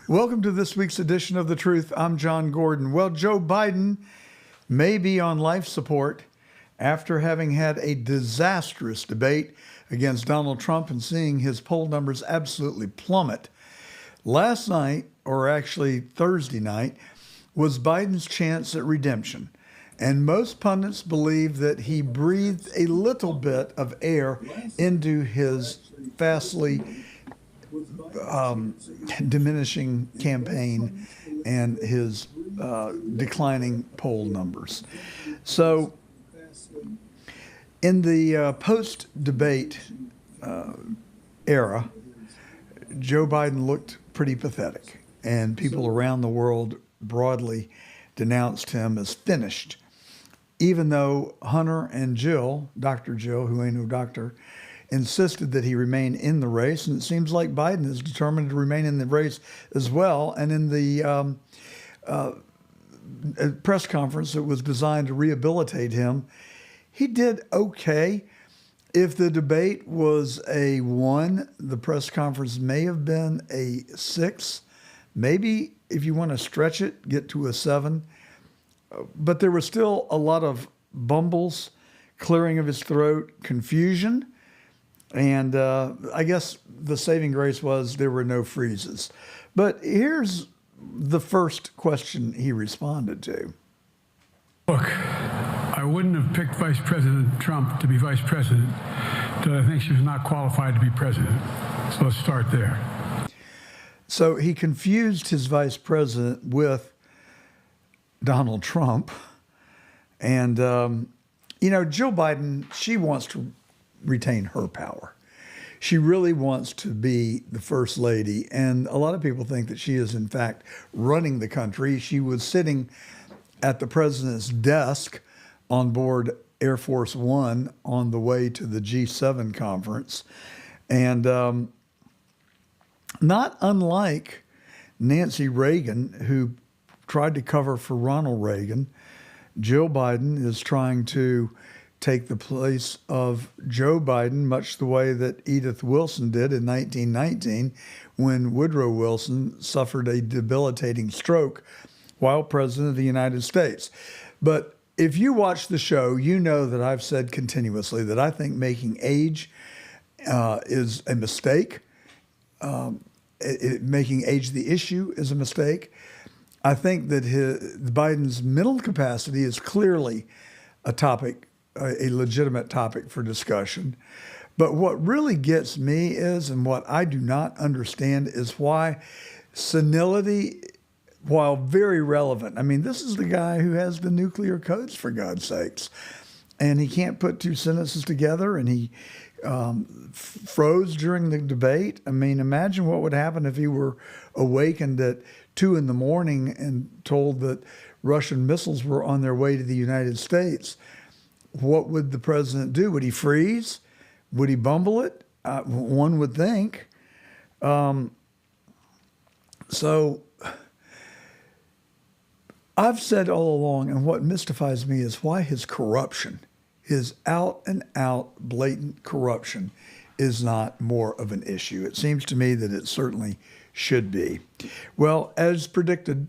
Welcome to this week's edition of The Truth. I'm John Gordon. Well, Joe Biden may be on life support after having had a disastrous debate against Donald Trump and seeing his poll numbers absolutely plummet. Last night, or actually Thursday night, was Biden's chance at redemption. And most pundits believe that he breathed a little bit of air into his fastly diminishing campaign and his declining poll numbers. So in the post-debate era, Joe Biden looked pretty pathetic, and people around the world broadly denounced him as finished, even though Hunter and Jill, Dr. Jill, who ain't no doctor, insisted that he remain in the race, and it seems like Biden is determined to remain in the race as well. And in the press conference that was designed to rehabilitate him, he did okay. If the debate was a 1, the press conference may have been a 6. Maybe if you want to stretch it, get to a 7. But there was still a lot of bumbles, clearing of his throat, confusion. And I guess the saving grace was there were no freezes. But here's the first question he responded to. Look, I wouldn't have picked Vice President Trump to be vice president, but I think she was not qualified to be president. So let's start there. So he confused his vice president with Donald Trump. And, Jill Biden, she wants to retain her power. She really wants to be the first lady. And a lot of people think that she is, in fact, running the country. She was sitting at the president's desk on board Air Force One on the way to the G7 conference. And not unlike Nancy Reagan, who tried to cover for Ronald Reagan, Jill Biden is trying to take the place of Joe Biden, much the way that Edith Wilson did in 1919 when Woodrow Wilson suffered a debilitating stroke while president of the United States. But if you watch the show, you know that I've said continuously that I think making age is a mistake. Making age the issue is a mistake. I think that Biden's mental capacity is clearly a topic, a legitimate topic for discussion. But what really gets me is, and what I do not understand, is why senility, while very relevant, I mean, this is the guy who has the nuclear codes, for God's sakes, and he can't put two sentences together, and he froze during the debate. I mean, imagine what would happen if he were awakened at 2 a.m. and told that Russian missiles were on their way to the United States. What would the president do? Would he freeze? Would he bumble it? One would think. So I've said all along, and what mystifies me is why his corruption, his out and out blatant corruption, is not more of an issue. It seems to me that it certainly should be. Well, as predicted,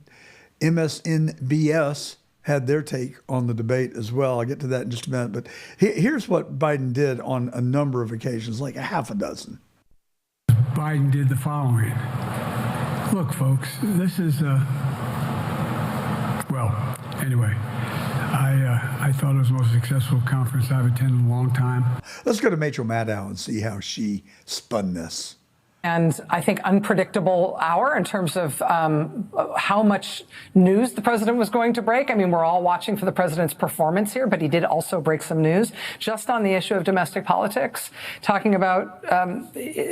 MSNBS had their take on the debate as well. I'll get to that in just a minute. But here's what Biden did on a number of occasions, like a half a dozen. Biden did the following. Look, folks, this is, anyway, I thought it was the most successful conference I've attended in a long time. Let's go to Rachel Maddow and see how she spun this. And I think unpredictable hour in terms of how much news the president was going to break. I mean, we're all watching for the president's performance here, but he did also break some news just on the issue of domestic politics, talking about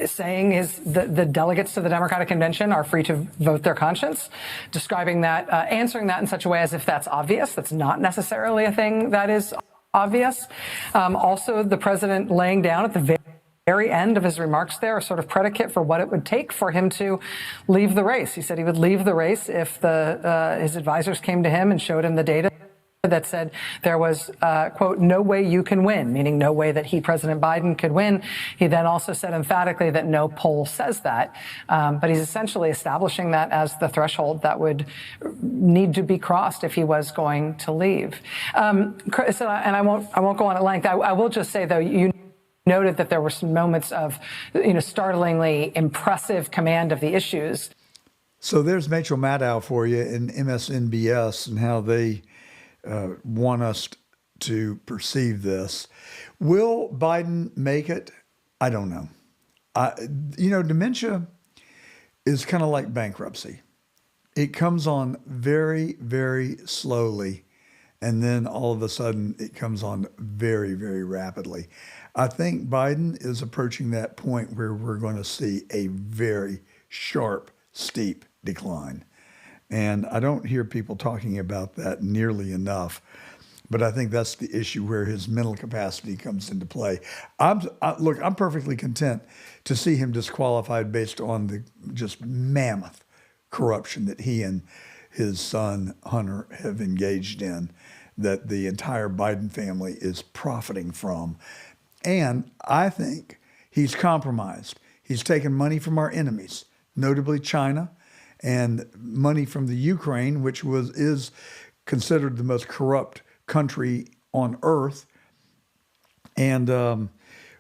saying the delegates to the Democratic Convention are free to vote their conscience, describing that, answering that in such a way as if that's obvious. That's not necessarily a thing that is obvious. Also, the president laying down at the very end of his remarks there, a sort of predicate for what it would take for him to leave the race. He said he would leave the race if his advisors came to him and showed him the data that said there was, quote, no way you can win, meaning no way that President Biden, could win. He then also said emphatically that no poll says that. But he's essentially establishing that as the threshold that would need to be crossed if he was going to leave. Chris, and I won't go on at length. I will just say, though, you noted that there were some moments of, startlingly impressive command of the issues. So there's Rachel Maddow for you in MSNBS and how they want us to perceive this. Will Biden make it? I don't know. Dementia is kind of like bankruptcy. It comes on very, very slowly, and then all of a sudden it comes on very, very rapidly. I think Biden is approaching that point where we're going to see a very sharp, steep decline. And I don't hear people talking about that nearly enough. But I think that's the issue where his mental capacity comes into play. I'm perfectly content to see him disqualified based on the just mammoth corruption that he and his son Hunter have engaged in, that the entire Biden family is profiting from. And I think he's compromised. He's taken money from our enemies, notably China, and money from the Ukraine, which is considered the most corrupt country on earth. And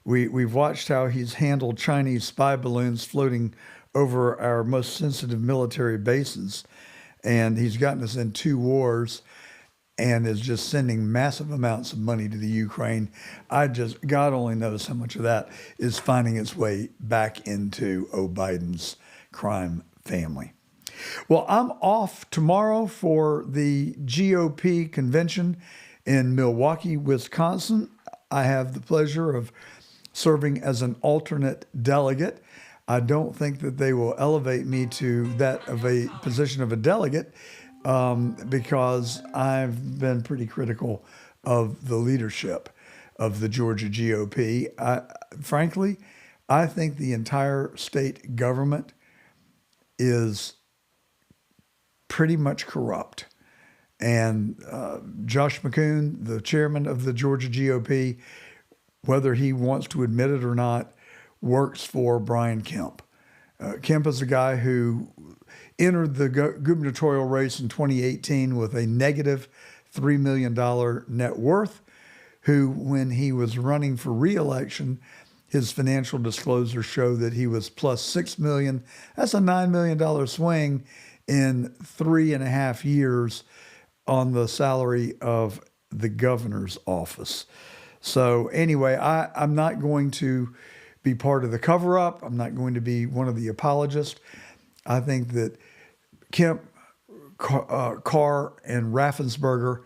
we've watched how he's handled Chinese spy balloons floating over our most sensitive military bases. And he's gotten us in 2 wars and is just sending massive amounts of money to the Ukraine. God only knows how much of that is finding its way back into Biden's crime family. Well, I'm off tomorrow for the GOP convention in Milwaukee, Wisconsin. I have the pleasure of serving as an alternate delegate. I don't think that they will elevate me to that of a position of a delegate because I've been pretty critical of the leadership of the Georgia GOP. Frankly, I think the entire state government is pretty much corrupt. And Josh McCoon, the chairman of the Georgia GOP, whether he wants to admit it or not, works for Brian Kemp. Kemp is a guy who entered the gubernatorial race in 2018 with a negative $3 million net worth, who, when he was running for re-election, his financial disclosures show that he was plus $6 million. That's a $9 million swing in 3.5 years on the salary of the governor's office. So anyway, I'm not going to be part of the cover-up. I'm not going to be one of the apologists. I think that Kemp, Carr, and Raffensperger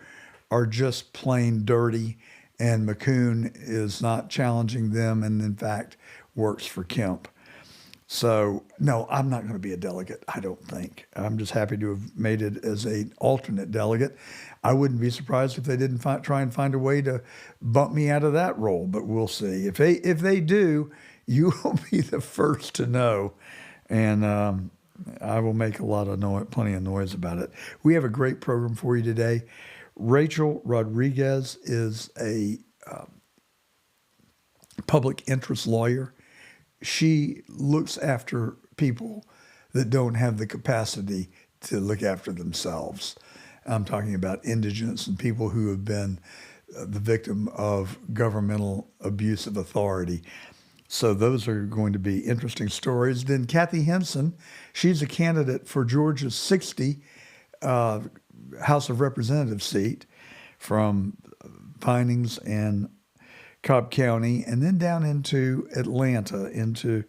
are just plain dirty, and McCoon is not challenging them and, in fact, works for Kemp. So, no, I'm not going to be a delegate, I don't think. I'm just happy to have made it as an alternate delegate. I wouldn't be surprised if they didn't try and find a way to bump me out of that role, but we'll see. If they do, you will be the first to know, and I will make plenty of noise about it. We have a great program for you today. Rachel Rodriguez is a public interest lawyer. She looks after people that don't have the capacity to look after themselves. I'm talking about indigents and people who have been the victim of governmental abuse of authority. So those are going to be interesting stories. Then Cathy Henson, she's a candidate for Georgia's 60 House of Representatives seat from Vinings and Cobb County, and then down into Atlanta, into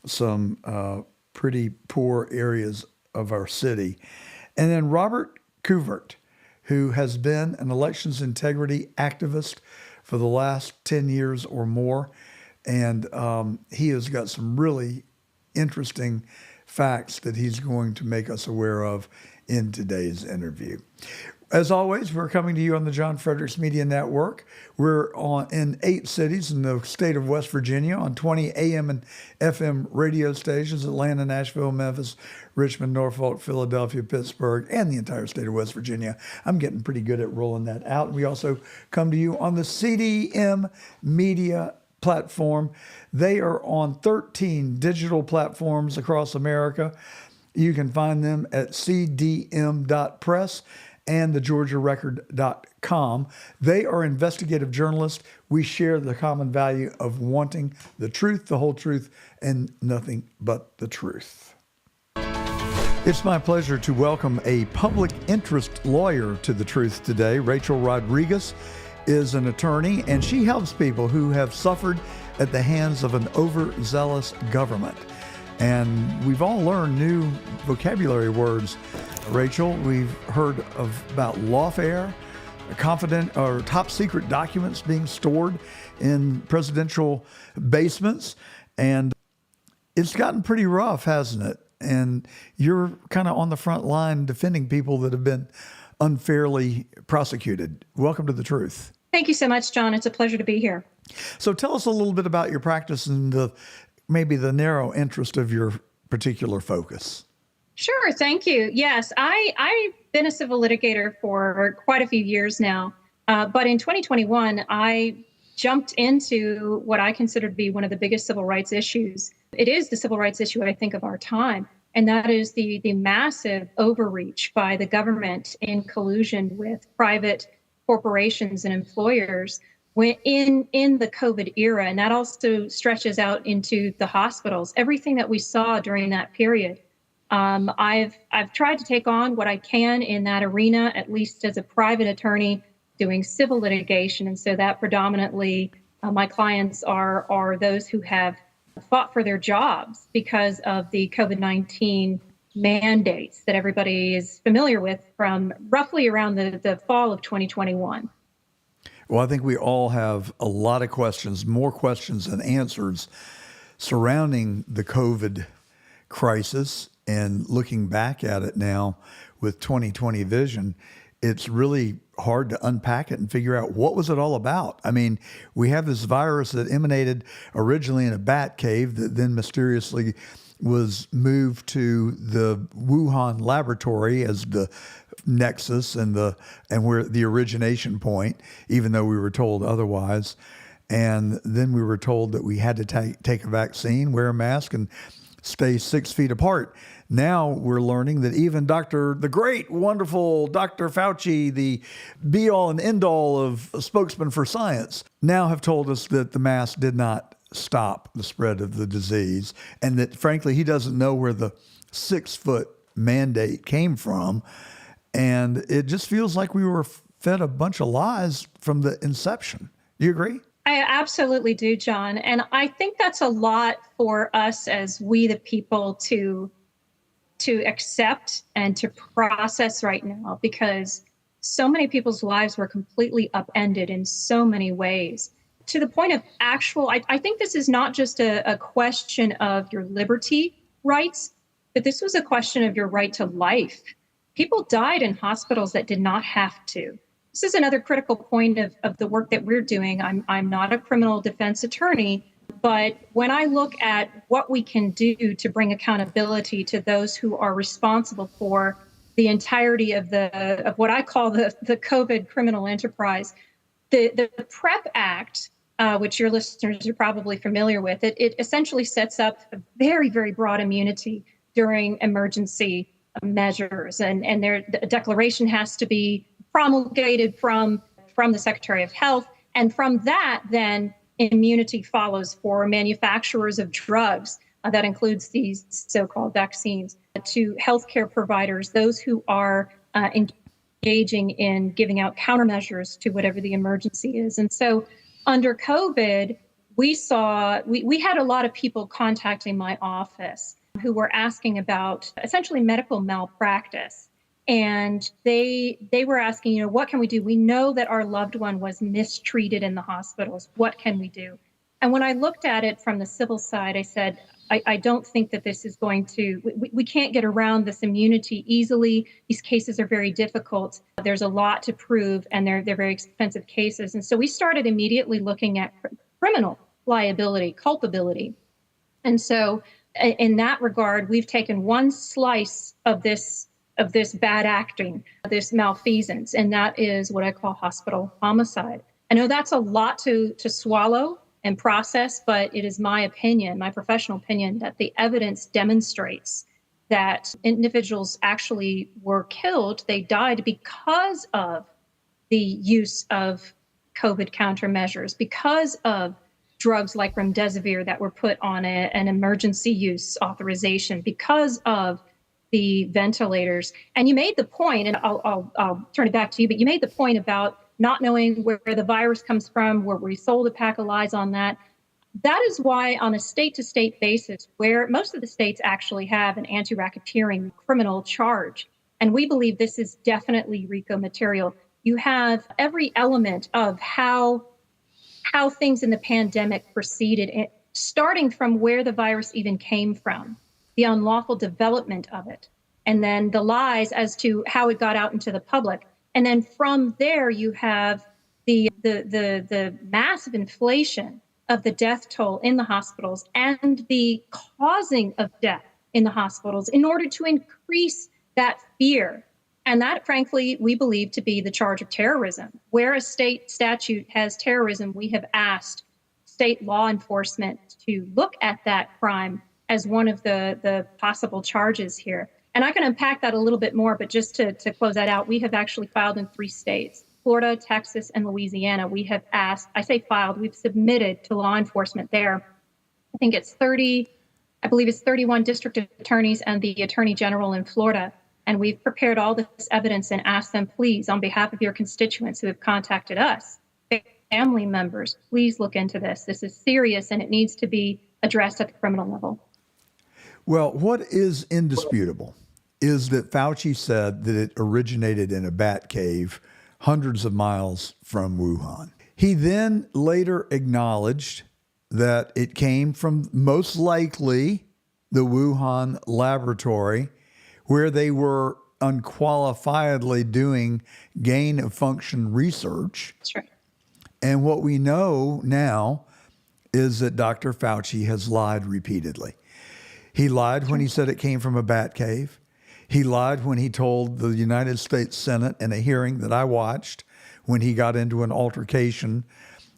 some pretty poor areas of our city. And then Robert Coovert, who has been an elections integrity activist for the last 10 years or more. And he has got some really interesting facts that he's going to make us aware of in today's interview. As always, we're coming to you on the John Fredericks Media Network. We're in 8 cities in the state of West Virginia on 20 AM and FM radio stations: Atlanta, Nashville, Memphis, Richmond, Norfolk, Philadelphia, Pittsburgh, and the entire state of West Virginia. I'm getting pretty good at rolling that out. We also come to you on the CDM Media platform. They are on 13 digital platforms across America. You can find them at cdm.press and thegeorgiarecord.com. They are investigative journalists. We share the common value of wanting the truth, the whole truth, and nothing but the truth. It's my pleasure to welcome a public interest lawyer to The Truth today. Rachel Rodriguez is an attorney, and she helps people who have suffered at the hands of an overzealous government. And we've all learned new vocabulary words. Rachel, we've heard about lawfare, confident or top secret documents being stored in presidential basements. And it's gotten pretty rough, hasn't it? And you're kind of on the front line defending people that have been unfairly prosecuted. Welcome to The Truth. Thank you so much, John. It's a pleasure to be here. So tell us a little bit about your practice and maybe the narrow interest of your particular focus. Sure. Thank you. Yes, I've been a civil litigator for quite a few years now. But in 2021, I jumped into what I consider to be one of the biggest civil rights issues. It is the civil rights issue, I think, of our time. And that is the massive overreach by the government in collusion with private corporations and employers in the COVID era. And that also stretches out into the hospitals. Everything that we saw during that period. I've tried to take on what I can in that arena, at least as a private attorney doing civil litigation. And so that predominantly my clients are those who have fought for their jobs because of the COVID-19 mandates that everybody is familiar with from roughly around the fall of 2021. Well, I think we all have a lot of questions, more questions than answers surrounding the COVID crisis. And looking back at it now with 2020 vision, it's really hard to unpack it and figure out what was it all about. I mean, we have this virus that emanated originally in a bat cave that then mysteriously was moved to the Wuhan laboratory as the nexus and where the origination point, even though we were told otherwise. And then we were told that we had to take a vaccine, wear a mask, and stay 6 feet apart. Now we're learning that even the great, wonderful Dr. Fauci, the be-all and end-all of a spokesman for science, now have told us that the mask did not stop the spread of the disease, and that, frankly, he doesn't know where the 6-foot mandate came from. And it just feels like we were fed a bunch of lies from the inception. Do you agree? I absolutely do, John. And I think that's a lot for us as we the people to accept and to process right now, because so many people's lives were completely upended in so many ways. To the point of I think this is not just a question of your liberty rights, but this was a question of your right to life. People died in hospitals that did not have to. This is another critical point of the work that we're doing. I'm not a criminal defense attorney, but when I look at what we can do to bring accountability to those who are responsible for the entirety of what I call the COVID criminal enterprise, the PrEP Act, which your listeners are probably familiar with, it essentially sets up a very, very broad immunity during emergency measures, and the declaration has to be promulgated from the Secretary of Health, and from that, then immunity follows for manufacturers of drugs. That includes these so-called vaccines, to healthcare providers, those who are engaging in giving out countermeasures to whatever the emergency is. And so, under COVID, we had a lot of people contacting my office who were asking about essentially medical malpractice. And they were asking, what can we do? We know that our loved one was mistreated in the hospitals. What can we do? And when I looked at it from the civil side, I said, I don't think that this is going to, we can't get around this immunity easily. These cases are very difficult. There's a lot to prove, and they're very expensive cases. And so we started immediately looking at criminal liability, culpability. And so in that regard, we've taken one slice of this bad acting, this malfeasance, and that is what I call hospital homicide. I know that's a lot to swallow and process, but it is my opinion, my professional opinion, that the evidence demonstrates that individuals actually were killed. They died because of the use of COVID countermeasures, because of drugs like remdesivir that were put on an emergency use authorization, because of the ventilators. And you made the point, and I'll turn it back to you, but you made the point about not knowing where the virus comes from, where we sold a pack of lies on that. That is why on a state-to-state basis, where most of the states actually have an anti-racketeering criminal charge, and we believe this is definitely RICO material, you have every element of how things in the pandemic proceeded, starting from where the virus even came from, the unlawful development of it, and then the lies as to how it got out into the public. And then from there, you have the massive inflation of the death toll in the hospitals and the causing of death in the hospitals in order to increase that fear. And that, frankly, we believe to be the charge of terrorism. Where a state statute has terrorism, we have asked state law enforcement to look at that crime as one of the possible charges here. And I can unpack that a little bit more, but just to close that out, we have actually filed in 3 states, Florida, Texas, and Louisiana. We have asked, I say filed, we've submitted to law enforcement there. I think it's 31 district attorneys and the attorney general in Florida. And we've prepared all this evidence and asked them, please, on behalf of your constituents who have contacted us, family members, please look into this. This is serious and it needs to be addressed at the criminal level. Well, what is indisputable is that Fauci said that it originated in a bat cave hundreds of miles from Wuhan. He then later acknowledged that it came from most likely the Wuhan laboratory, where they were unqualifiedly doing gain of function research. That's right. And what we know now is that Dr. Fauci has lied repeatedly. He lied when he said it came from a bat cave. He lied when he told the United States Senate in a hearing that I watched when he got into an altercation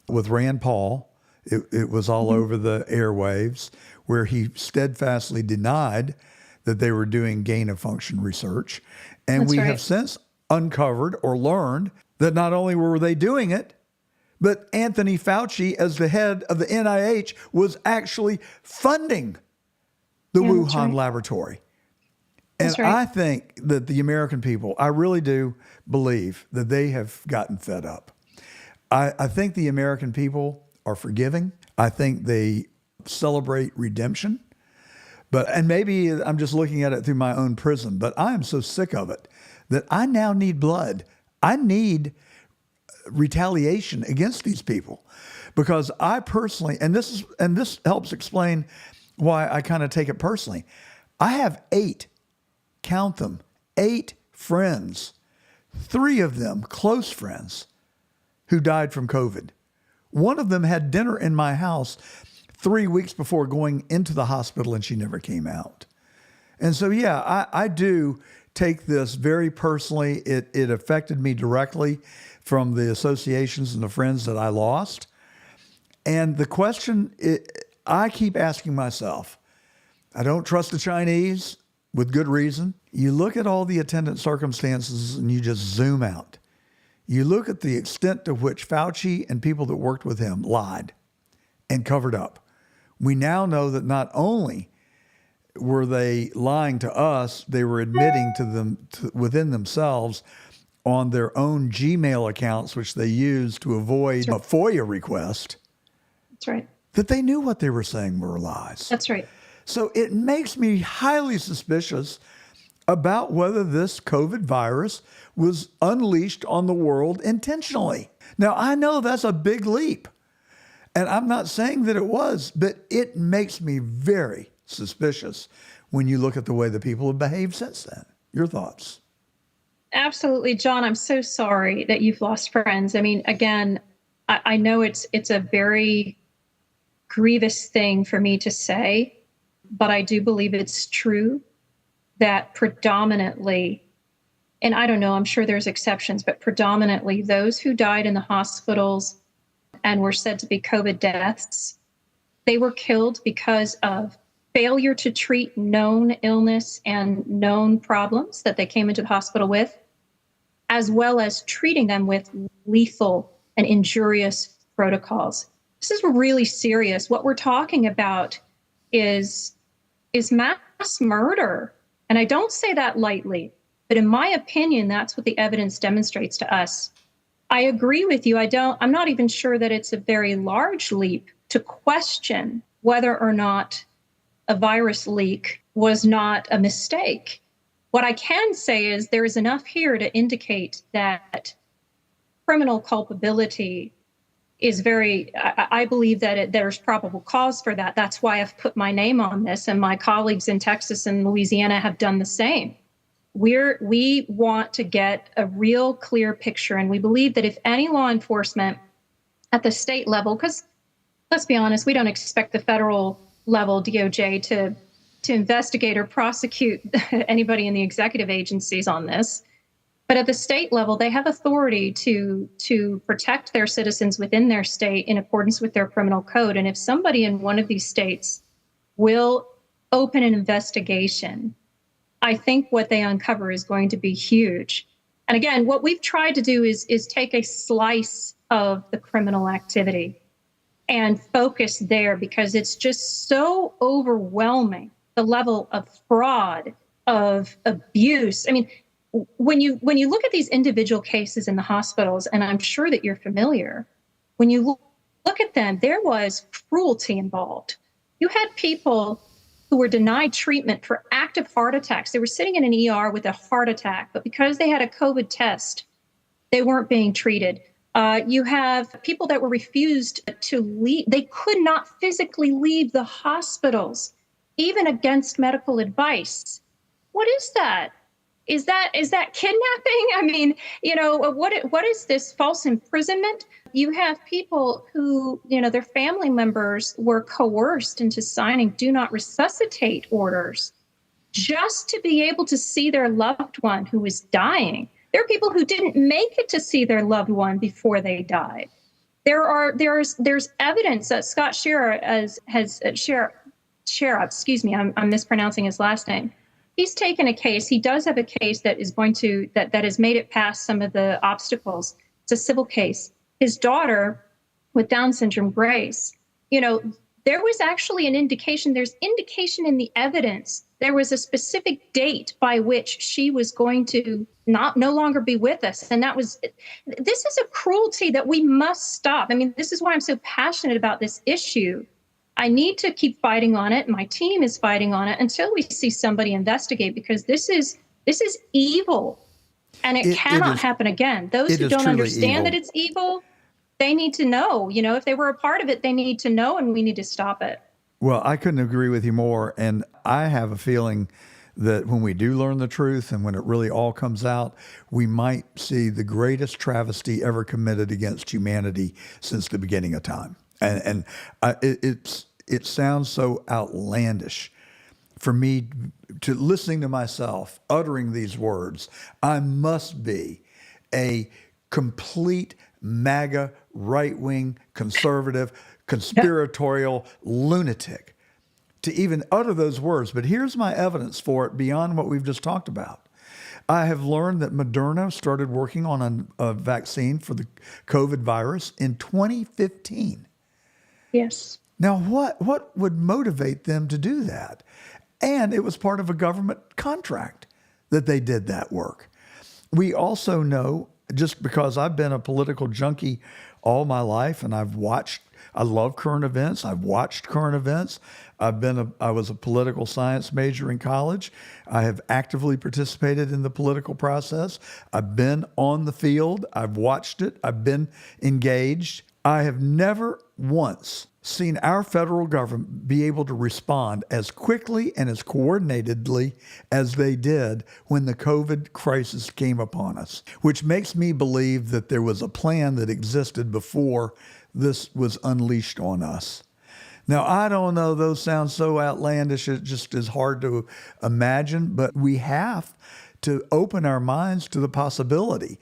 with Rand Paul. It was all over the airwaves, where he steadfastly denied that they were doing gain of function research. And That's we right. have since uncovered or learned that not only were they doing it, but Anthony Fauci, as the head of the NIH, was actually funding the Yeah, that's Wuhan right. laboratory. And That's right. I think that the American people, I really do believe that they have gotten fed up. I think the American people are forgiving. I think they celebrate redemption. And maybe I'm just looking at it through my own prism, but I am so sick of it that I now need blood. I need retaliation against these people, because I personally, and this helps explain why I kind of take it personally. I have 8, count them, 8 friends, 3 of them close friends, who died from COVID. One of them had dinner in my house 3 weeks before going into the hospital, and she never came out. And so, yeah, I do take this very personally. It affected me directly from the associations and the friends that I lost. And the question I keep asking myself, I don't trust the Chinese with good reason. You look at all the attendant circumstances and you just zoom out. You look at the extent to which Fauci and people that worked with him lied and covered up. We now know that not only were they lying to us, they were admitting to them within themselves on their own Gmail accounts, which they used to avoid a FOIA request, That's right. that they knew what they were saying were lies. That's right. So it makes me highly suspicious about whether this COVID virus was unleashed on the world intentionally. Now, I know that's a big leap. And I'm not saying that it was, but it makes me very suspicious when you look at the way the people have behaved since then. Your thoughts? Absolutely, John. I'm so sorry that you've lost friends. I mean, again, I know it's a very grievous thing for me to say, but I do believe it's true that predominantly, and I don't know, I'm sure there's exceptions, but predominantly those who died in the hospitals and were said to be COVID deaths, they were killed because of failure to treat known illness and known problems that they came into the hospital with, as well as treating them with lethal and injurious protocols. This is really serious. What we're talking about is mass murder. And I don't say that lightly, but in my opinion, that's what the evidence demonstrates to us. I agree with you. I'm not even sure that it's a very large leap to question whether or not a virus leak was not a mistake. What I can say is there is enough here to indicate that criminal culpability is I believe that there's probable cause for that. That's why I've put my name on this, and my colleagues in Texas and Louisiana have done the same. We want to get a real clear picture, and we believe that if any law enforcement at the state level, because let's be honest, we don't expect the federal level DOJ to investigate or prosecute anybody in the executive agencies on this. But at the state level, they have authority to protect their citizens within their state in accordance with their criminal code. And if somebody in one of these states will open an investigation, I think what they uncover is going to be huge. And again, what we've tried to do is take a slice of the criminal activity and focus there, because it's just so overwhelming, the level of fraud, of abuse. I mean, when you look at these individual cases in the hospitals, and I'm sure that you're familiar, when you look at them, there was cruelty involved. You had people who were denied treatment for active heart attacks. They were sitting in an ER with a heart attack, but because they had a COVID test, they weren't being treated. You have people that were refused to leave. They could not physically leave the hospitals, even against medical advice. What is that? Is that kidnapping? I mean, what is this, false imprisonment? You have people who, their family members were coerced into signing do not resuscitate orders just to be able to see their loved one who was dying. There are people who didn't make it to see their loved one before they died. There's evidence that Scott Scherer I'm mispronouncing his last name. He's taken a case. He does have a case that is that has made it past some of the obstacles. It's a civil case. His daughter with Down syndrome, Grace, there was actually an indication. There's indication in the evidence. There was a specific date by which she was going to no longer be with us. And this is a cruelty that we must stop. I mean, this is why I'm so passionate about this issue. I need to keep fighting on it. My team is fighting on it until we see somebody investigate, because this is evil, and it cannot happen again. Those who don't understand that it's evil, they need to know. If they were a part of it, they need to know, and we need to stop it. Well, I couldn't agree with you more. And I have a feeling that when we do learn the truth and when it really all comes out, we might see the greatest travesty ever committed against humanity since the beginning of time. And it sounds so outlandish for me to listening to myself uttering these words. I must be a complete MAGA, right-wing, conservative, conspiratorial lunatic to even utter those words. But here's my evidence for it beyond what we've just talked about. I have learned that Moderna started working on a vaccine for the COVID virus in 2015. Yes. Now, what would motivate them to do that? And it was part of a government contract that they did that work. We also know, just because I've been a political junkie all my life, and I love current events. I've watched current events. I was a political science major in college. I have actively participated in the political process. I've been on the field. I've watched it. I've been engaged. I have never once seen our federal government be able to respond as quickly and as coordinatedly as they did when the COVID crisis came upon us, which makes me believe that there was a plan that existed before this was unleashed on us. Now, I don't know, those sound so outlandish, it just is hard to imagine, but we have to open our minds to the possibility,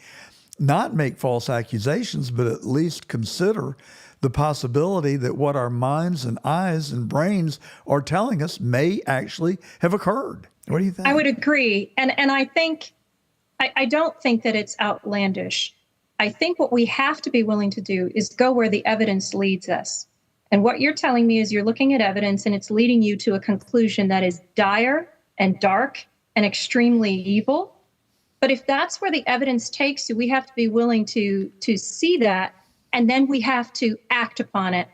not make false accusations, but at least consider the possibility that what our minds and eyes and brains are telling us may actually have occurred. What do you think? I would agree. And I think, I don't think that it's outlandish. I think what we have to be willing to do is go where the evidence leads us. And what you're telling me is you're looking at evidence and it's leading you to a conclusion that is dire and dark and extremely evil. But if that's where the evidence takes you, we have to be willing to see that, and then we have to act upon it.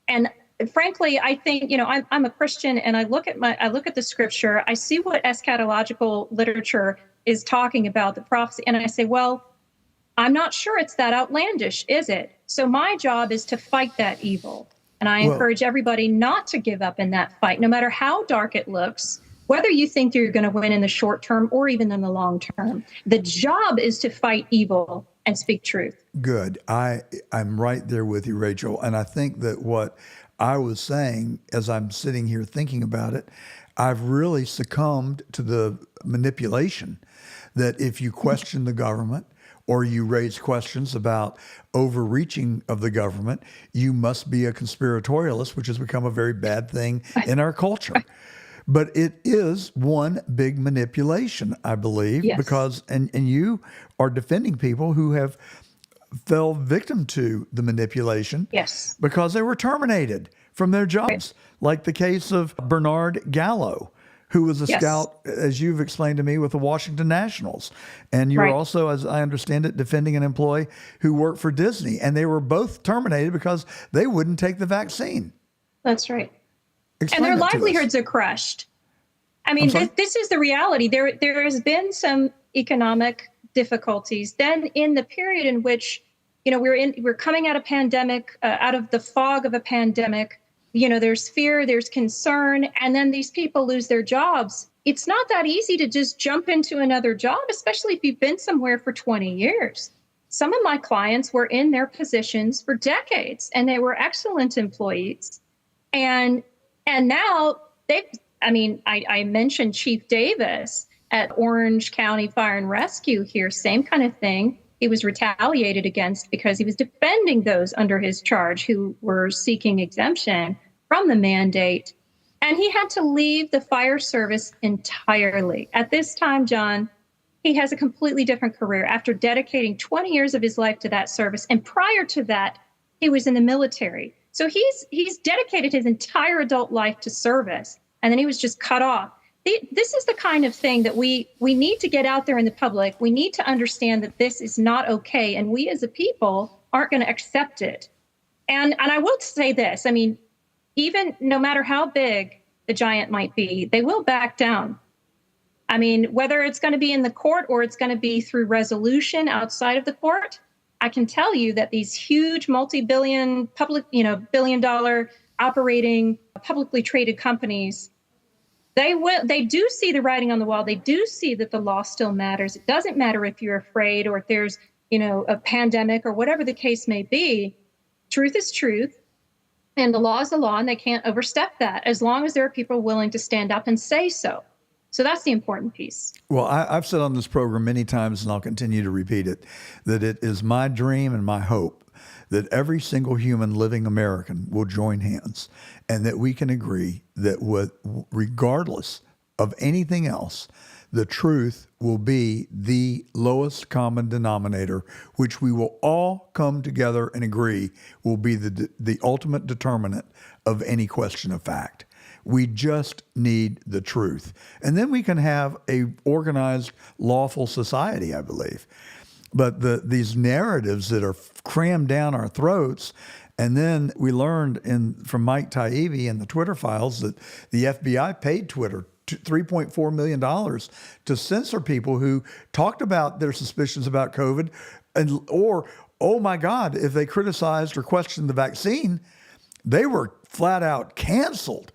And frankly, I think, I'm a Christian, and I look at the scripture, I see what eschatological literature is talking about, the prophecy, and I say, well, I'm not sure it's that outlandish, is it? So my job is to fight that evil. And I encourage everybody not to give up in that fight, no matter how dark it looks, whether you think you're going to win in the short term or even in the long term. The job is to fight evil and speak truth. Good. I'm right there with you, Rachel. And I think that what I was saying as I'm sitting here thinking about it, I've really succumbed to the manipulation that if you question the government or you raise questions about overreaching of the government, you must be a conspiratorialist, which has become a very bad thing in our culture. But it is one big manipulation, I believe, because, and you are defending people who have fell victim to the manipulation because they were terminated from their jobs, like the case of Bernard Gallo, who was a scout, as you've explained to me, with the Washington Nationals. And you're also, as I understand it, defending an employee who worked for Disney. And they were both terminated because they wouldn't take the vaccine. That's right. Explain and their that to us. livelihoods are crushed. I mean, this is the reality. There has been some economic difficulties. Then in the period in which, we're coming out of pandemic, out of the fog of a pandemic, there's fear, there's concern, and then these people lose their jobs. It's not that easy to just jump into another job, especially if you've been somewhere for 20 years. Some of my clients were in their positions for decades, and they were excellent employees. And now I mentioned Chief Davis at Orange County Fire and Rescue here, same kind of thing. He was retaliated against because he was defending those under his charge who were seeking exemption from the mandate. And he had to leave the fire service entirely. At this time, John, he has a completely different career after dedicating 20 years of his life to that service. And prior to that, he was in the military. So he's dedicated his entire adult life to service. And then he was just cut off. This is the kind of thing that we need to get out there in the public. We need to understand that this is not okay. And we as a people aren't going to accept it. And I will say this, even no matter how big the giant might be, they will back down. Whether it's going to be in the court or it's going to be through resolution outside of the court, I can tell you that these huge multi-billion public, billion-dollar operating publicly traded companies, they do see the writing on the wall. They do see that the law still matters. It doesn't matter if you're afraid or if there's, a pandemic or whatever the case may be. Truth is truth. And the law is the law, and they can't overstep that as long as there are people willing to stand up and say so. So that's the important piece. Well, I've said on this program many times, and I'll continue to repeat it, that it is my dream and my hope that every single human living American will join hands and that we can agree that regardless of anything else, the truth will be the lowest common denominator, which we will all come together and agree will be the ultimate determinant of any question of fact. We just need the truth. And then we can have a organized, lawful society, I believe. But these narratives that are crammed down our throats, and then we learned from Mike Taibbi and the Twitter files that the FBI paid Twitter $3.4 million to censor people who talked about their suspicions about COVID or oh my God, if they criticized or questioned the vaccine, they were flat out canceled.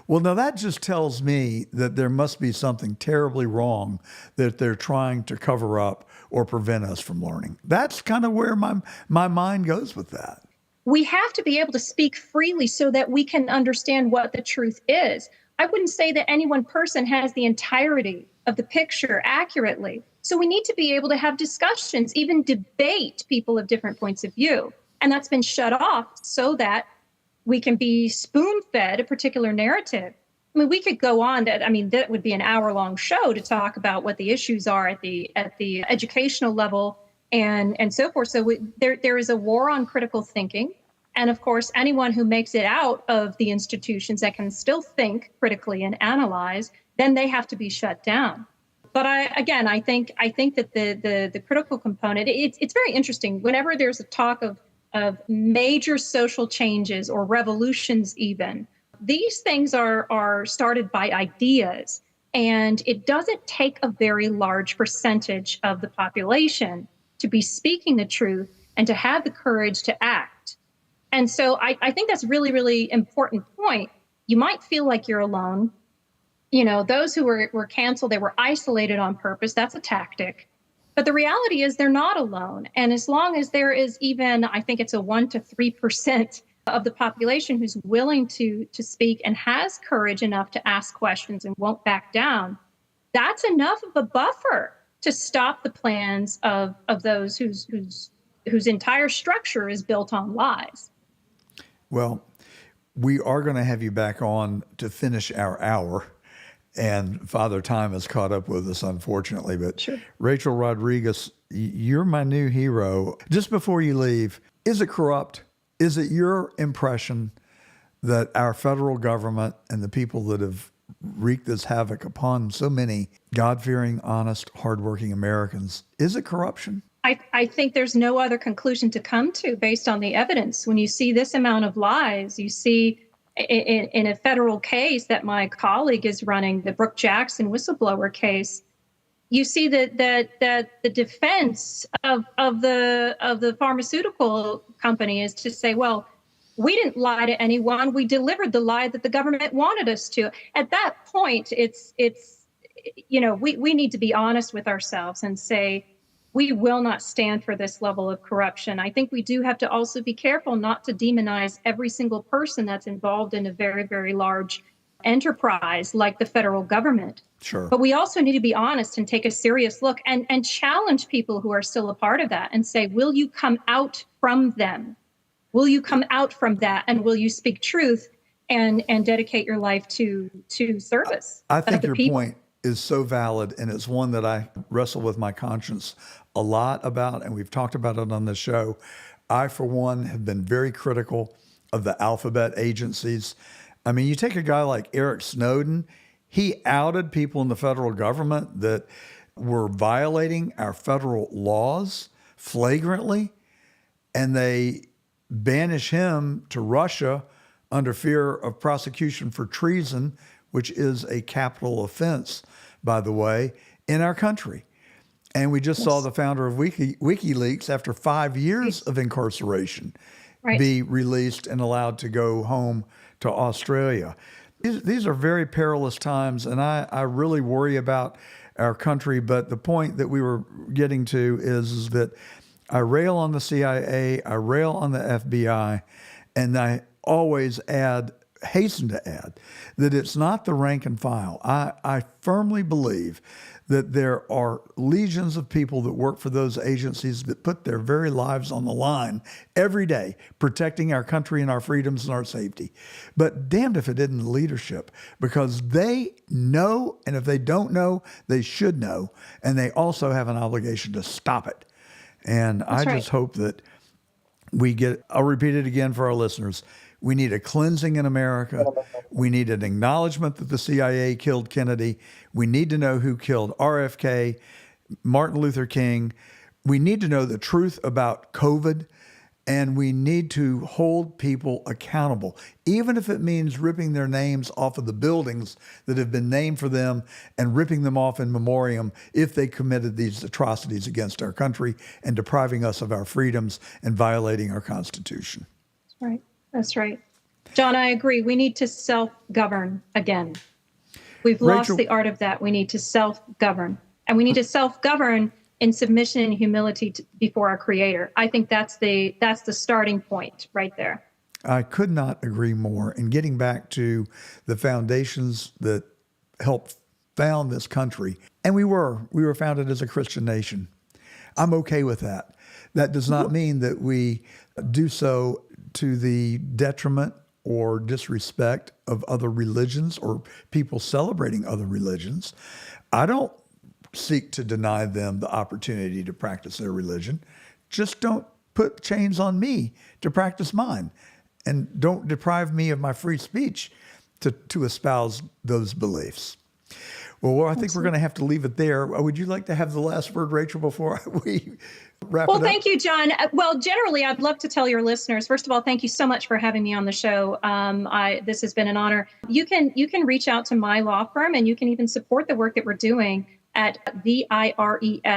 Well, now that just tells me that there must be something terribly wrong that they're trying to cover up or prevent us from learning. That's kind of where my mind goes with that. We have to be able to speak freely so that we can understand what the truth is. I wouldn't say that any one person has the entirety of the picture accurately. So we need to be able to have discussions, even debate people of different points of view. And that's been shut off so that we can be spoon-fed a particular narrative. I mean, we could go on that would be an hour-long show to talk about what the issues are at the educational level and so forth. So there is a war on critical thinking. And of course, anyone who makes it out of the institutions that can still think critically and analyze, then they have to be shut down. But I think that the critical component, it's very interesting. Whenever there's a talk of major social changes or revolutions even, these things are started by ideas. And it doesn't take a very large percentage of the population to be speaking the truth and to have the courage to act. And so I think that's really, really important point. You might feel like you're alone. You know, those who were canceled, they were isolated on purpose. That's a tactic. But the reality is they're not alone. And as long as there is even, I think it's a 1% to 3% of the population who's willing to speak and has courage enough to ask questions and won't back down, that's enough of a buffer to stop the plans of those whose entire structure is built on lies. Well, we are going to have you back on to finish our hour. And Father Time has caught up with us, unfortunately. But sure. Rachel Rodriguez, you're my new hero. Just before you leave, is it corrupt? Is it your impression that our federal government and the people that have wreaked this havoc upon so many God-fearing, honest, hardworking Americans, is it corruption? I think there's no other conclusion to come to based on the evidence. When you see this amount of lies, you see in a federal case that my colleague is running, the Brooke Jackson whistleblower case, you see that the defense of the pharmaceutical company is to say, well, we didn't lie to anyone. We delivered the lie that the government wanted us to. At that point, it's we need to be honest with ourselves and say, we will not stand for this level of corruption. I think we do have to also be careful not to demonize every single person that's involved in a very, very large enterprise like the federal government. Sure. But we also need to be honest and take a serious look and challenge people who are still a part of that and say, will you come out from them? Will you come out from that? And will you speak truth and dedicate your life to service? I think your point is so valid, and it's one that I wrestle with my conscience a lot about, and we've talked about it on the show. I, for one, have been very critical of the alphabet agencies. I mean, you take a guy like Eric Snowden, he outed people in the federal government that were violating our federal laws flagrantly, and they banish him to Russia under fear of prosecution for treason, which is a capital offense, by the way, in our country. And we just saw the founder of WikiLeaks, after 5 years of incarceration, be released and allowed to go home to Australia. These are very perilous times, and I really worry about our country. But the point that we were getting to is that I rail on the CIA, I rail on the FBI, and I always hasten to add that it's not the rank and file. I firmly believe that there are legions of people that work for those agencies that put their very lives on the line every day, protecting our country and our freedoms and our safety. But damned if it isn't leadership, because they know, and if they don't know, they should know, and they also have an obligation to stop it. And I just hope that I'll repeat it again for our listeners. We need a cleansing in America. We need an acknowledgement that the CIA killed Kennedy. We need to know who killed RFK, Martin Luther King. We need to know the truth about COVID And we need to hold people accountable, even if it means ripping their names off of the buildings that have been named for them and ripping them off in memoriam if they committed these atrocities against our country and depriving us of our freedoms and violating our Constitution. Right. That's right. John, I agree. We need to self-govern again. We've lost Rachel- the art of that. We need to self-govern. And we need to self-govern in submission and humility before our Creator. I think that's the starting point right there. I could not agree more. And getting back to the foundations that helped found this country, and we were founded as a Christian nation. I'm okay with that. That does not mean that we do so to the detriment or disrespect of other religions or people celebrating other religions. I don't seek to deny them the opportunity to practice their religion. Just don't put chains on me to practice mine. And don't deprive me of my free speech to espouse those beliefs. Well, I think we're going to have to leave it there. Would you like to have the last word, Rachel, before we wrap it up? Well, thank you, John. Well, generally, I'd love to tell your listeners, first of all, thank you so much for having me on the show. This has been an honor. You can reach out to my law firm, and you can even support the work that we're doing at VIRESLAW,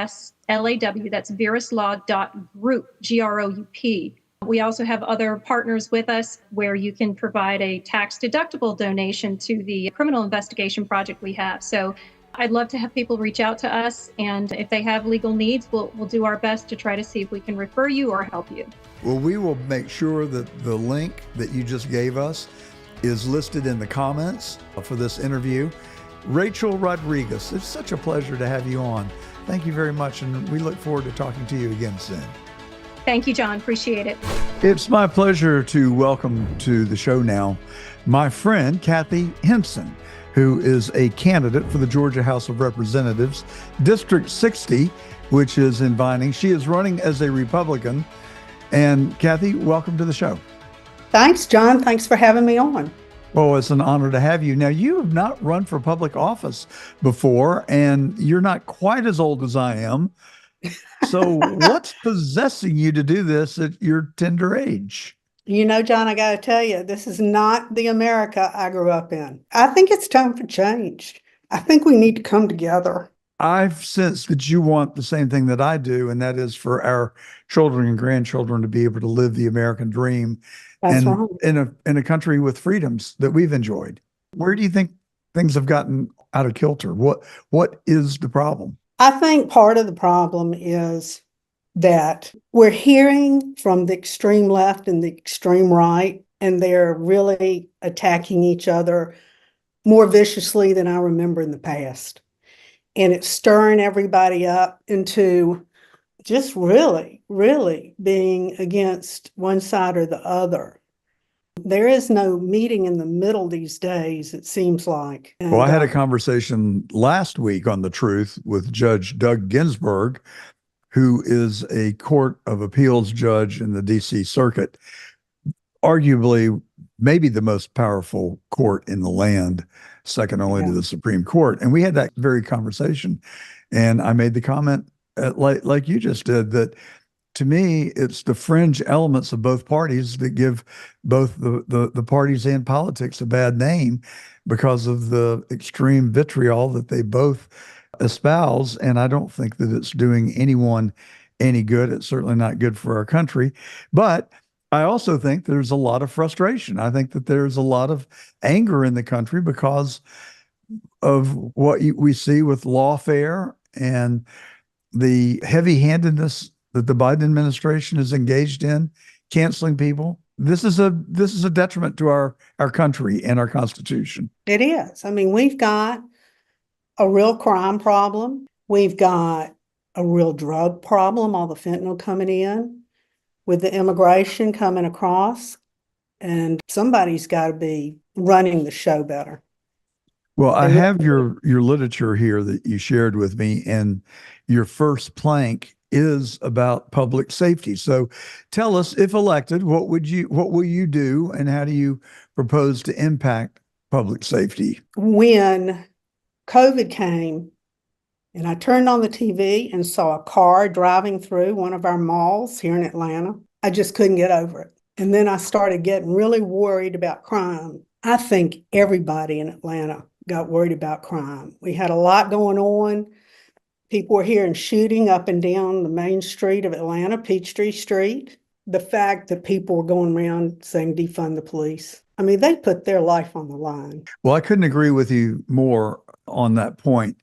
that's viruslaw.group, GROUP. We also have other partners with us where you can provide a tax-deductible donation to the criminal investigation project we have. So I'd love to have people reach out to us, and if they have legal needs, we'll do our best to try to see if we can refer you or help you. Well, we will make sure that the link that you just gave us is listed in the comments for this interview. Rachel Rodriguez, it's such a pleasure to have you on. Thank you very much, and we look forward to talking to you again soon. Thank you, John. Appreciate it. It's my pleasure to welcome to the show now my friend Cathy Henson, who is a candidate for the Georgia House of Representatives, District 60, which is in Vining. She is running as a Republican. And Cathy, welcome to the show. Thanks, John. Thanks for having me on. Well, it's an honor to have you. Now, you have not run for public office before, and you're not quite as old as I am. So what's possessing you to do this at your tender age? You know, John, I got to tell you, this is not the America I grew up in. I think it's time for change. I think we need to come together. I've sensed that you want the same thing that I do, and that is for our children and grandchildren to be able to live the American dream That's and right. in a country with freedoms that we've enjoyed. Where do you think things have gotten out of kilter? What is the problem? I think part of the problem is that we're hearing from the extreme left and the extreme right, and they're really attacking each other more viciously than I remember in the past. And it's stirring everybody up into just really, really being against one side or the other. There is no meeting in the middle these days, it seems like. Well, I had a conversation last week on The Truth with Judge Doug Ginsburg, who is a Court of Appeals judge in the D.C. Circuit, arguably maybe the most powerful court in the land, second only to the Supreme Court. And we had that very conversation. And I made the comment, like you just did, that to me, it's the fringe elements of both parties that give both the parties and politics a bad name because of the extreme vitriol that they both espouse. And I don't think that it's doing anyone any good. It's certainly not good for our country. But I also think there's a lot of frustration. I think that there's a lot of anger in the country because of what we see with lawfare and the heavy-handedness that the Biden administration is engaged in, canceling people. This is a detriment to our country and our Constitution. It is. I mean, we've got a real crime problem. We've got a real drug problem, all the fentanyl coming in, with the immigration coming across, and somebody's got to be running the show better. Well, I have your literature here that you shared with me, and your first plank is about public safety. So tell us, if elected, what will you do, and how do you propose to impact public safety? When COVID came and I turned on the TV and saw a car driving through one of our malls here in Atlanta, I just couldn't get over it. And then I started getting really worried about crime. I think everybody in Atlanta got worried about crime. We had a lot going on. People were hearing shooting up and down the main street of Atlanta, Peachtree Street. The fact that people were going around saying defund the police. I mean, they put their life on the line. Well, I couldn't agree with you more on that point.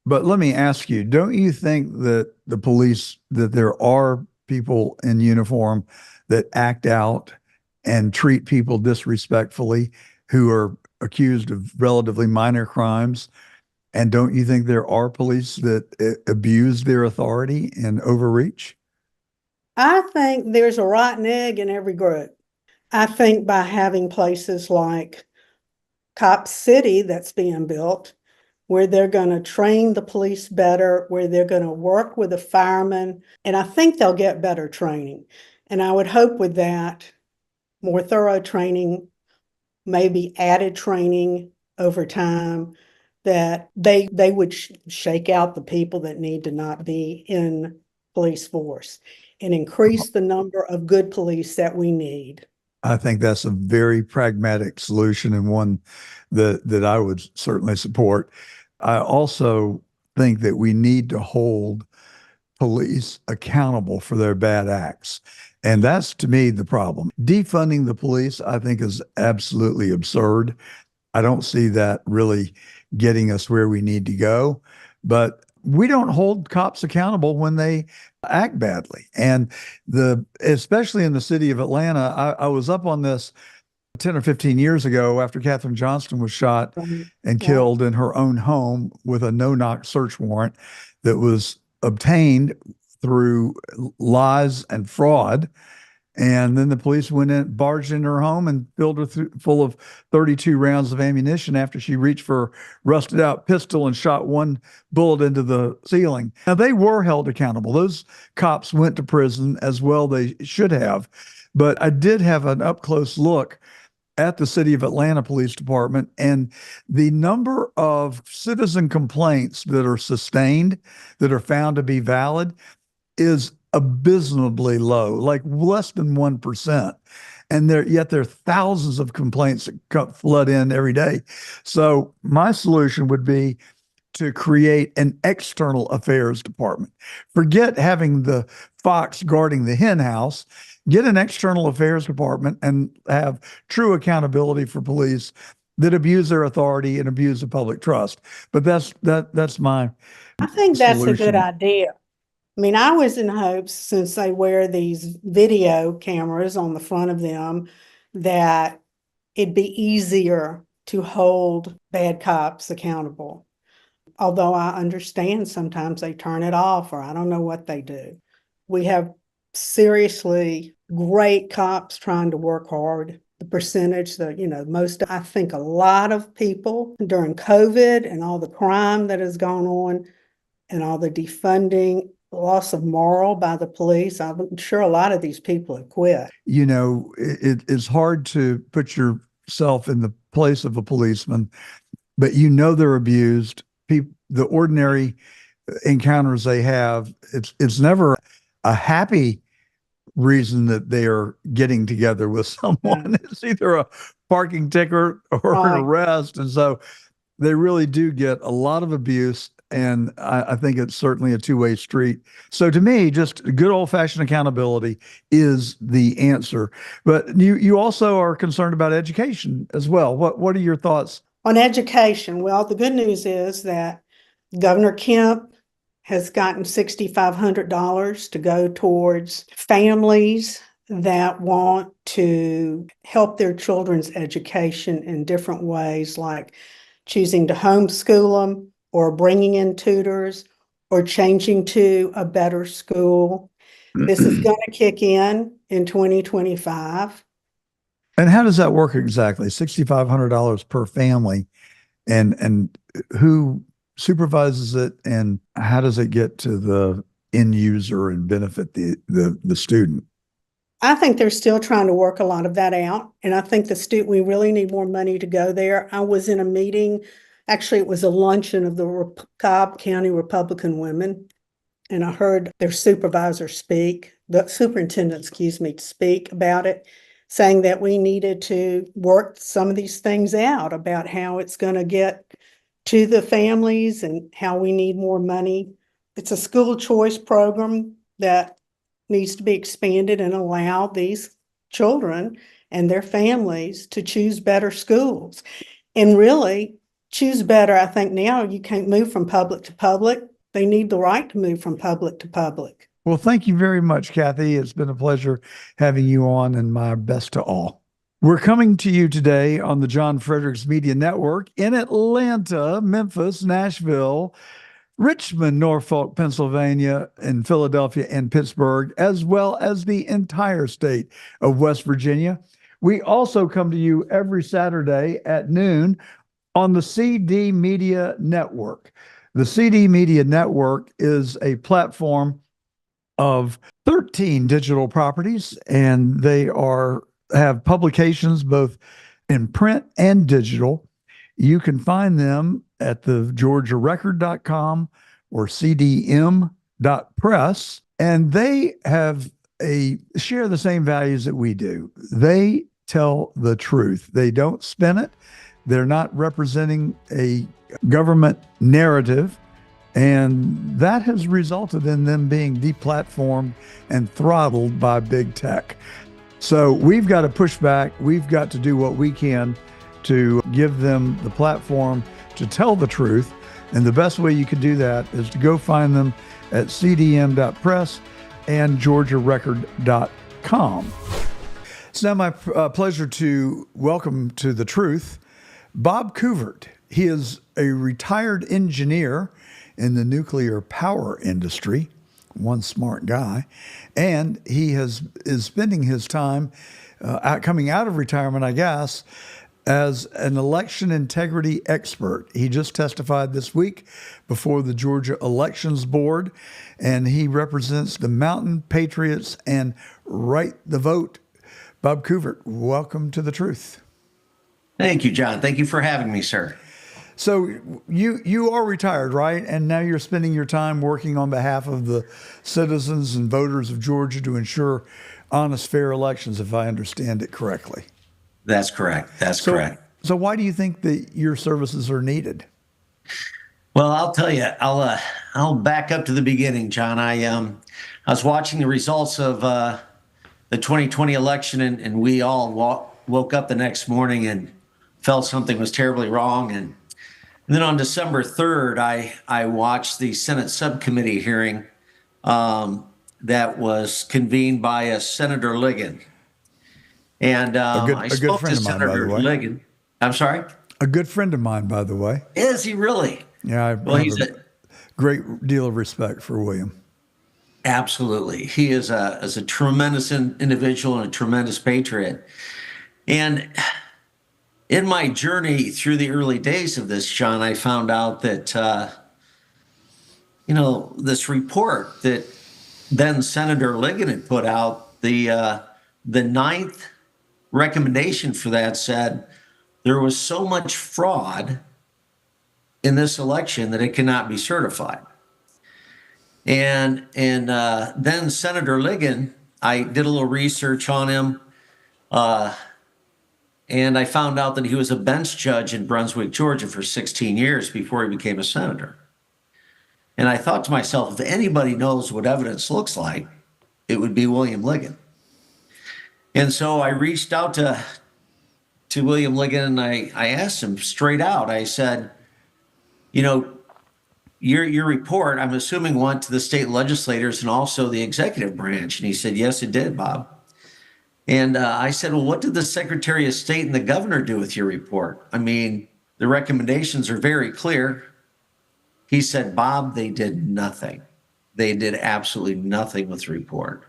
But let me ask you, don't you think that the police, that there are people in uniform that act out and treat people disrespectfully who are accused of relatively minor crimes? And don't you think there are police that abuse their authority and overreach? I think there's a rotten egg in every group. I think by having places like Cop City that's being built, where they're going to train the police better, where they're going to work with the firemen, and I think they'll get better training. And I would hope with that, more thorough training, maybe added training over time, that they would shake out the people that need to not be in police force and increase the number of good police that we need. I think that's a very pragmatic solution and one that I would certainly support. I also think that we need to hold police accountable for their bad acts. And that's to me the problem. Defunding the police, I think, is absolutely absurd. I don't see that really getting us where we need to go. But we don't hold cops accountable when they act badly. And especially in the city of Atlanta, I was up on this 10 or 15 years ago after Katherine Johnston was shot and killed in her own home with a no-knock search warrant that was obtained through lies and fraud. And then the police went in, barged into her home and filled her full of 32 rounds of ammunition after she reached for a rusted out pistol and shot one bullet into the ceiling. Now, they were held accountable. Those cops went to prison as well. They should have. But I did have an up close look at the City of Atlanta Police Department, and the number of citizen complaints that are sustained, that are found to be valid, is abysmally low, like less than 1%. And yet there are thousands of complaints that flood in every day. So my solution would be to create an external affairs department. Forget having the fox guarding the hen house. Get an external affairs department and have true accountability for police that abuse their authority and abuse the public trust. But that's my I think that's a good solution. idea. I mean, I was in hopes, since they wear these video cameras on the front of them, that it'd be easier to hold bad cops accountable. Although I understand sometimes they turn it off, or I don't know what they do. We have seriously great cops trying to work hard. The percentage that, most, I think a lot of people during COVID and all the crime that has gone on and all the defunding, loss of moral by the police, I'm sure a lot of these people have quit. It's hard to put yourself in the place of a policeman, but they're abused. The ordinary encounters they have, it's never a happy reason that they are getting together with someone. It's either a parking ticket or an arrest. And so they really do get a lot of abuse. And I think it's certainly a two-way street. So to me, just good old-fashioned accountability is the answer. But you also are concerned about education as well. What are your thoughts? On education, well, the good news is that Governor Kemp has gotten $6,500 to go towards families that want to help their children's education in different ways, like choosing to homeschool them, or bringing in tutors, or changing to a better school. This is going to kick in 2025. And how does that work exactly? $6,500 per family, and who supervises it, and how does it get to the end user and benefit the student? I think they're still trying to work a lot of that out, and I think we really need more money to go there. I was in a meeting. Actually, it was a luncheon of the Cobb County Republican women, and I heard their supervisor speak the superintendent, excuse me, to speak about it, saying that we needed to work some of these things out about how it's going to get to the families and how we need more money. It's a school choice program that needs to be expanded and allow these children and their families to choose better schools. And really, choose better, I think now you can't move from public to public. They need the right to move from public to public. Well, thank you very much, Cathy. It's been a pleasure having you on, and my best to all. We're coming to you today on the John Fredericks Media Network in Atlanta, Memphis, Nashville, Richmond, Norfolk, Pennsylvania, and Philadelphia and Pittsburgh, as well as the entire state of West Virginia. We also come to you every Saturday at noon on the CD Media Network. The CD Media Network is a platform of 13 digital properties, and they have publications both in print and digital. You can find them at the georgiarecord.com or cdm.press, and they share the same values that we do. They tell the truth. They don't spin it. They're not representing a government narrative. And that has resulted in them being deplatformed and throttled by big tech. So we've got to push back. We've got to do what we can to give them the platform to tell the truth. And the best way you can do that is to go find them at cdm.press and georgiarecord.com. It's now my pleasure to welcome to The Truth Bob Coovert. He is a retired engineer in the nuclear power industry, one smart guy, and he is spending his time coming out of retirement, I guess, as an election integrity expert. He just testified this week before the Georgia Elections Board, and he represents the Mountain Patriots and Right the Vote. Bob Coovert, welcome to The Truth. Thank you, John. Thank you for having me, sir. So you are retired, right? And now you're spending your time working on behalf of the citizens and voters of Georgia to ensure honest, fair elections, if I understand it correctly. That's correct. That's correct. So why do you think that your services are needed? Well, I'll tell you. I'll back up to the beginning, John. I was watching the results of the 2020 election, and we all woke up the next morning and felt something was terribly wrong. And then on December 3rd, I watched the Senate subcommittee hearing that was convened by Senator Ligon. And I spoke to Senator Ligon. I'm sorry? A good friend of mine, by the way. Is he really? Yeah, I have a great deal of respect for William. Absolutely. He is a tremendous individual and a tremendous patriot. And in my journey through the early days of this, John, I found out that, this report that then Senator Ligon had put out, the ninth recommendation for that said there was so much fraud in this election that it cannot be certified. And then Senator Ligon, I did a little research on him, and I found out that he was a bench judge in Brunswick, Georgia for 16 years before he became a senator. And I thought to myself, if anybody knows what evidence looks like, it would be William Ligon. And so I reached out to William Ligon, and I asked him straight out. I said, your report, I'm assuming, went to the state legislators and also the executive branch. And he said, yes, it did, Bob. And I said, well, what did the Secretary of State and the governor do with your report? I mean, the recommendations are very clear. He said, Bob, they did nothing. They did absolutely nothing with the report.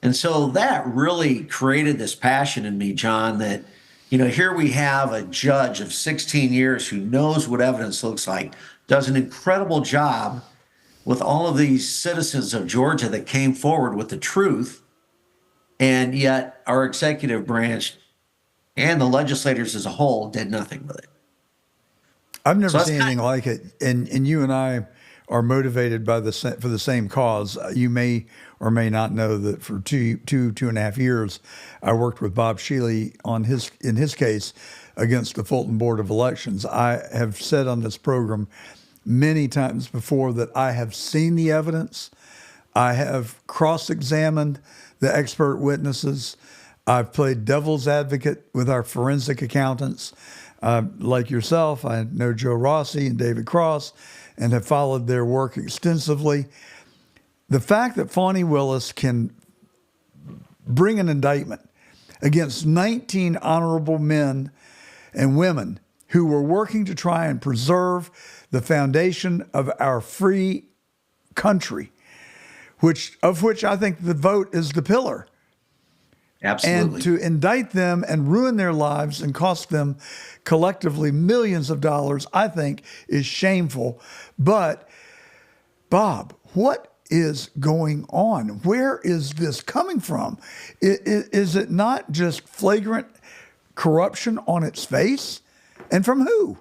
And so that really created this passion in me, John, that, here we have a judge of 16 years who knows what evidence looks like, does an incredible job with all of these citizens of Georgia that came forward with the truth. And yet our executive branch and the legislators as a whole did nothing with it. I've never seen anything like it. And you and I are motivated by for the same cause. You may or may not know that for two and a half years, I worked with Bob Shealy in his case against the Fulton Board of Elections. I have said on this program many times before that I have seen the evidence. I have cross-examined the expert witnesses. I've played devil's advocate with our forensic accountants. Like yourself, I know Joe Rossi and David Cross and have followed their work extensively. The fact that Fani Willis can bring an indictment against 19 honorable men and women who were working to try and preserve the foundation of our free country, of which I think the vote is the pillar. Absolutely. And to indict them and ruin their lives and cost them collectively millions of dollars, I think is shameful. But, Bob, what is going on? Where is this coming from? Is it not just flagrant corruption on its face? And from who?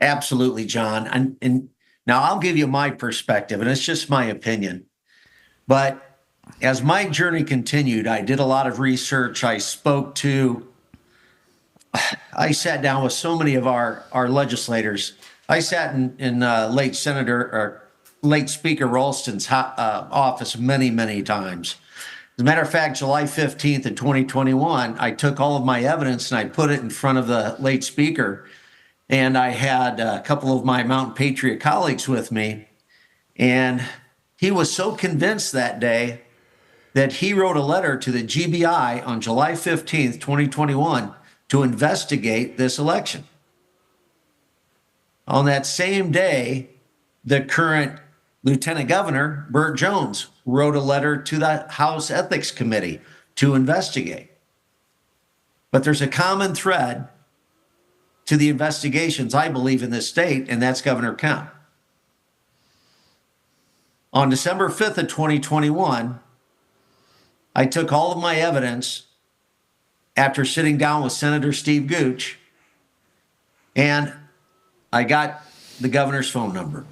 Absolutely, John. And now I'll give you my perspective, and it's just my opinion. But as my journey continued, I did a lot of research. I sat down with so many of our legislators. I sat in late Speaker Ralston's office many, many times. As a matter of fact, July 15th in 2021, I took all of my evidence and I put it in front of the late speaker. And I had a couple of my Mountain Patriot colleagues with me. And he was so convinced that day that he wrote a letter to the GBI on July 15th, 2021, to investigate this election. On that same day, the current Lieutenant Governor, Burt Jones, wrote a letter to the House Ethics Committee to investigate. But there's a common thread to the investigations, I believe, in this state, and that's Governor Kemp. On December 5th of 2021, I took all of my evidence after sitting down with Senator Steve Gooch, and I got the governor's phone number.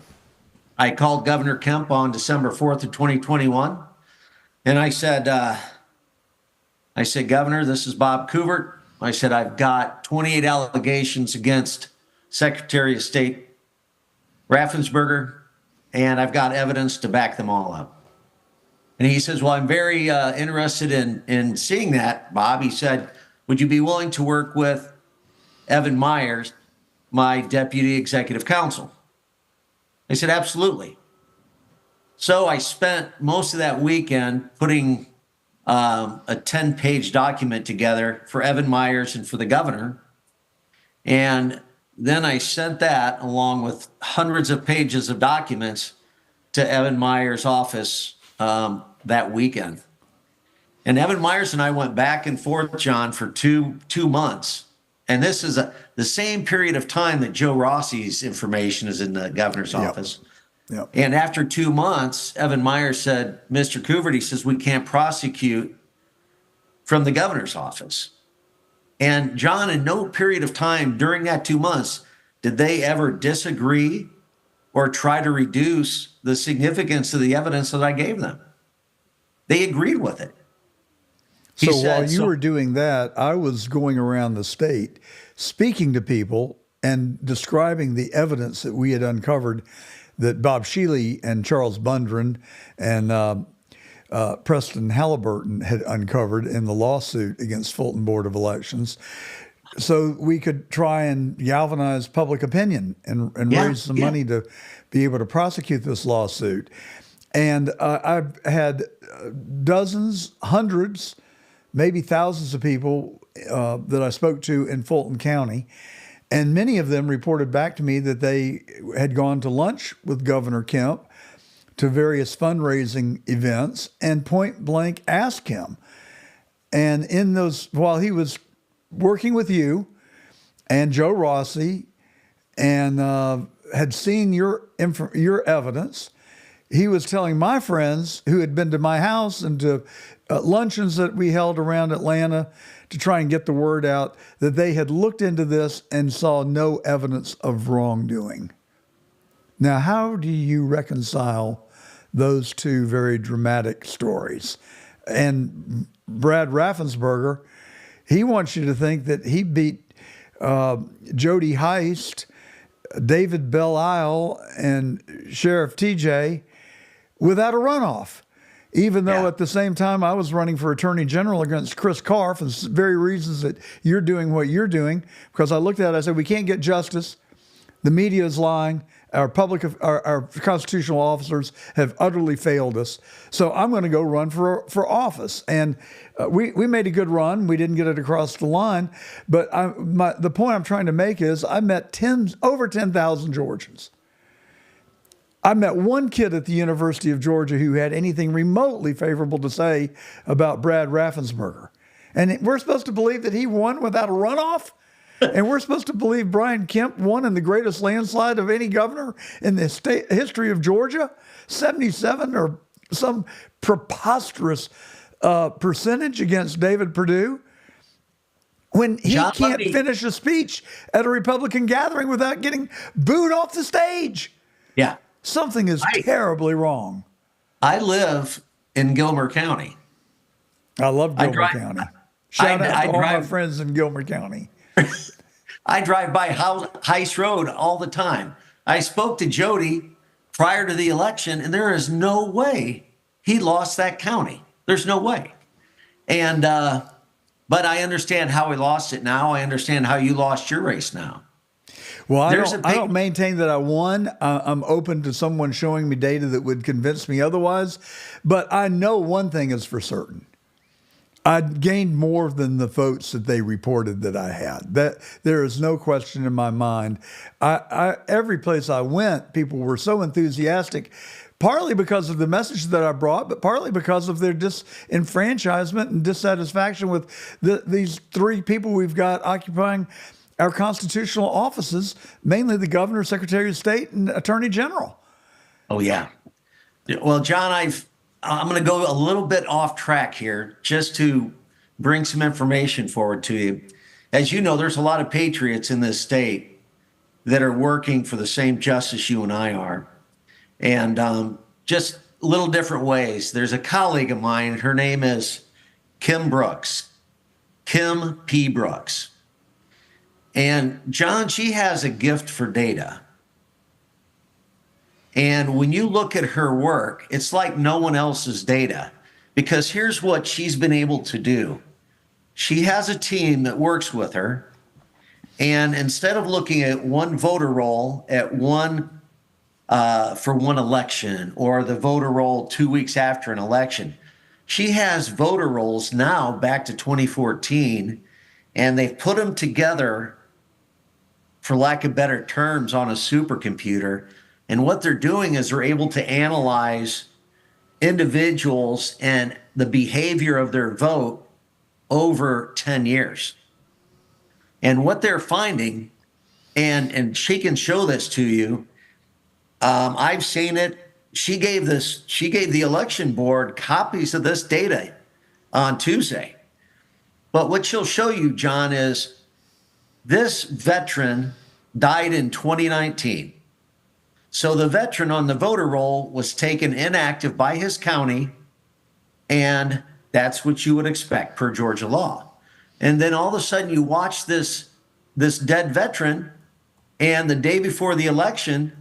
I called Governor Kemp on December 4th of 2021, and I said, Governor, this is Bob Coovert. I said, I've got 28 allegations against Secretary of State Raffensperger, and I've got evidence to back them all up. And he says, well, I'm very interested in seeing that, Bob. He said, would you be willing to work with Evan Myers, my deputy executive counsel? I said, absolutely. So I spent most of that weekend putting a 10-page document together for Evan Myers and for the governor. And then I sent that along with hundreds of pages of documents to Evan Myers' office that weekend. And Evan Myers and I went back and forth, John, for two months. And this is the same period of time that Joe Rossi's information is in the governor's office. Yep. And after 2 months, Evan Myers said, Mr. Coovert, he says, we can't prosecute from the governor's office. And John, in no period of time during that 2 months, did they ever disagree or try to reduce the significance of the evidence that I gave them. They agreed with it. So while you were doing that, I was going around the state speaking to people and describing the evidence that we had uncovered that Bob Shealy and Charles Bundren and Preston Halliburton had uncovered in the lawsuit against Fulton Board of Elections, so we could try and galvanize public opinion and raise some money to be able to prosecute this lawsuit. And I've had dozens, hundreds, maybe thousands of people that I spoke to in Fulton County. And many of them reported back to me that they had gone to lunch with Governor Kemp, to various fundraising events, and point blank asked him. And in those, while he was working with you and Joe Rossi and had seen your evidence, he was telling my friends who had been to my house and to luncheons that we held around Atlanta to try and get the word out that they had looked into this and saw no evidence of wrongdoing. Now, how do you reconcile those two very dramatic stories? And Brad Raffensperger, he wants you to think that he beat Jody Heist, David Belle Isle, and Sheriff TJ without a runoff. Even though at the same time I was running for Attorney General against Chris Carr for the very reasons that you're doing what you're doing, because I looked at it, I said, we can't get justice. The media is lying. Our constitutional officers have utterly failed us. So I'm going to go run for office. And we made a good run. We didn't get it across the line. But the point I'm trying to make is I met over 10,000 Georgians. I met one kid at the University of Georgia who had anything remotely favorable to say about Brad Raffensperger. And we're supposed to believe that he won without a runoff? And we're supposed to believe Brian Kemp won in the greatest landslide of any governor in the history of Georgia? 77 or some preposterous percentage against David Perdue? When he can't finish a speech at a Republican gathering without getting booed off the stage. Yeah. Something is terribly wrong. I live in Gilmer County. I love Gilmer County. Shout out to all my friends in Gilmer County. I drive by Heist Road all the time. I spoke to Jody prior to the election, and there is no way he lost that county. There's no way. And but I understand how he lost it now. I understand how you lost your race now. Well, I don't maintain that I won. I'm open to someone showing me data that would convince me otherwise. But I know one thing is for certain. I gained more than the votes that they reported that I had. That there is no question in my mind. Every place I went, people were so enthusiastic, partly because of the message that I brought, but partly because of their disenfranchisement and dissatisfaction with these three people we've got occupying our constitutional offices, mainly the governor, secretary of state, and attorney general. Oh, yeah. Well, John, I'm going to go a little bit off track here just to bring some information forward to you. As you know, there's a lot of patriots in this state that are working for the same justice you and I are. And just little different ways. There's a colleague of mine. Her name is Kim Brooks, Kim P. Brooks. And John, she has a gift for data. And when you look at her work, it's like no one else's data, because here's what she's been able to do. She has a team that works with her. And instead of looking at one voter roll at for one election, or the voter roll 2 weeks after an election, she has voter rolls now back to 2014, and they've put them together, for lack of better terms, on a supercomputer. And what they're doing is they're able to analyze individuals and the behavior of their vote over 10 years. And what they're finding, and she can show this to you, I've seen it. She gave the election board copies of this data on Tuesday. But what she'll show you, John, is this veteran died in 2019. So the veteran on the voter roll was taken inactive by his county, and that's what you would expect per Georgia law. And then all of a sudden you watch this dead veteran, and the day before the election,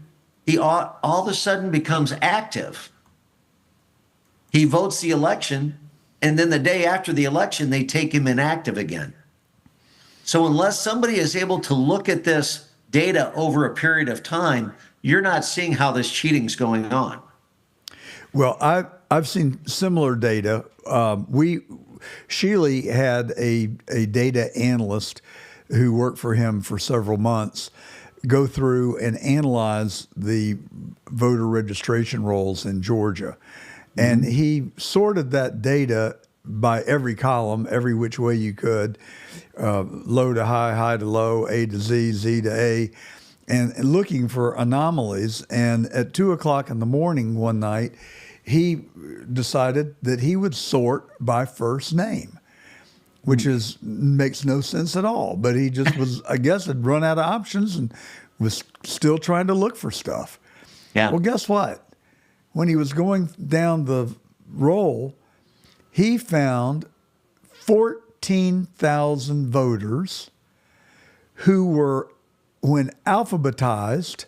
he all of a sudden becomes active. He votes the election, and then the day after the election, they take him inactive again. So unless somebody is able to look at this data over a period of time, you're not seeing how this cheating's going on. Well, I've seen similar data. Sheely had a data analyst who worked for him for several months go through and analyze the voter registration rolls in Georgia. And he sorted that data by every column, every which way you could, low to high, high to low, A to Z, Z to A, and looking for anomalies. And at 2:00 in the morning one night, he decided that he would sort by first name, which makes no sense at all. But he just was, I guess, had run out of options and was still trying to look for stuff. Yeah. Well, guess what? When he was going down the roll, he found 14,000 voters who were, when alphabetized,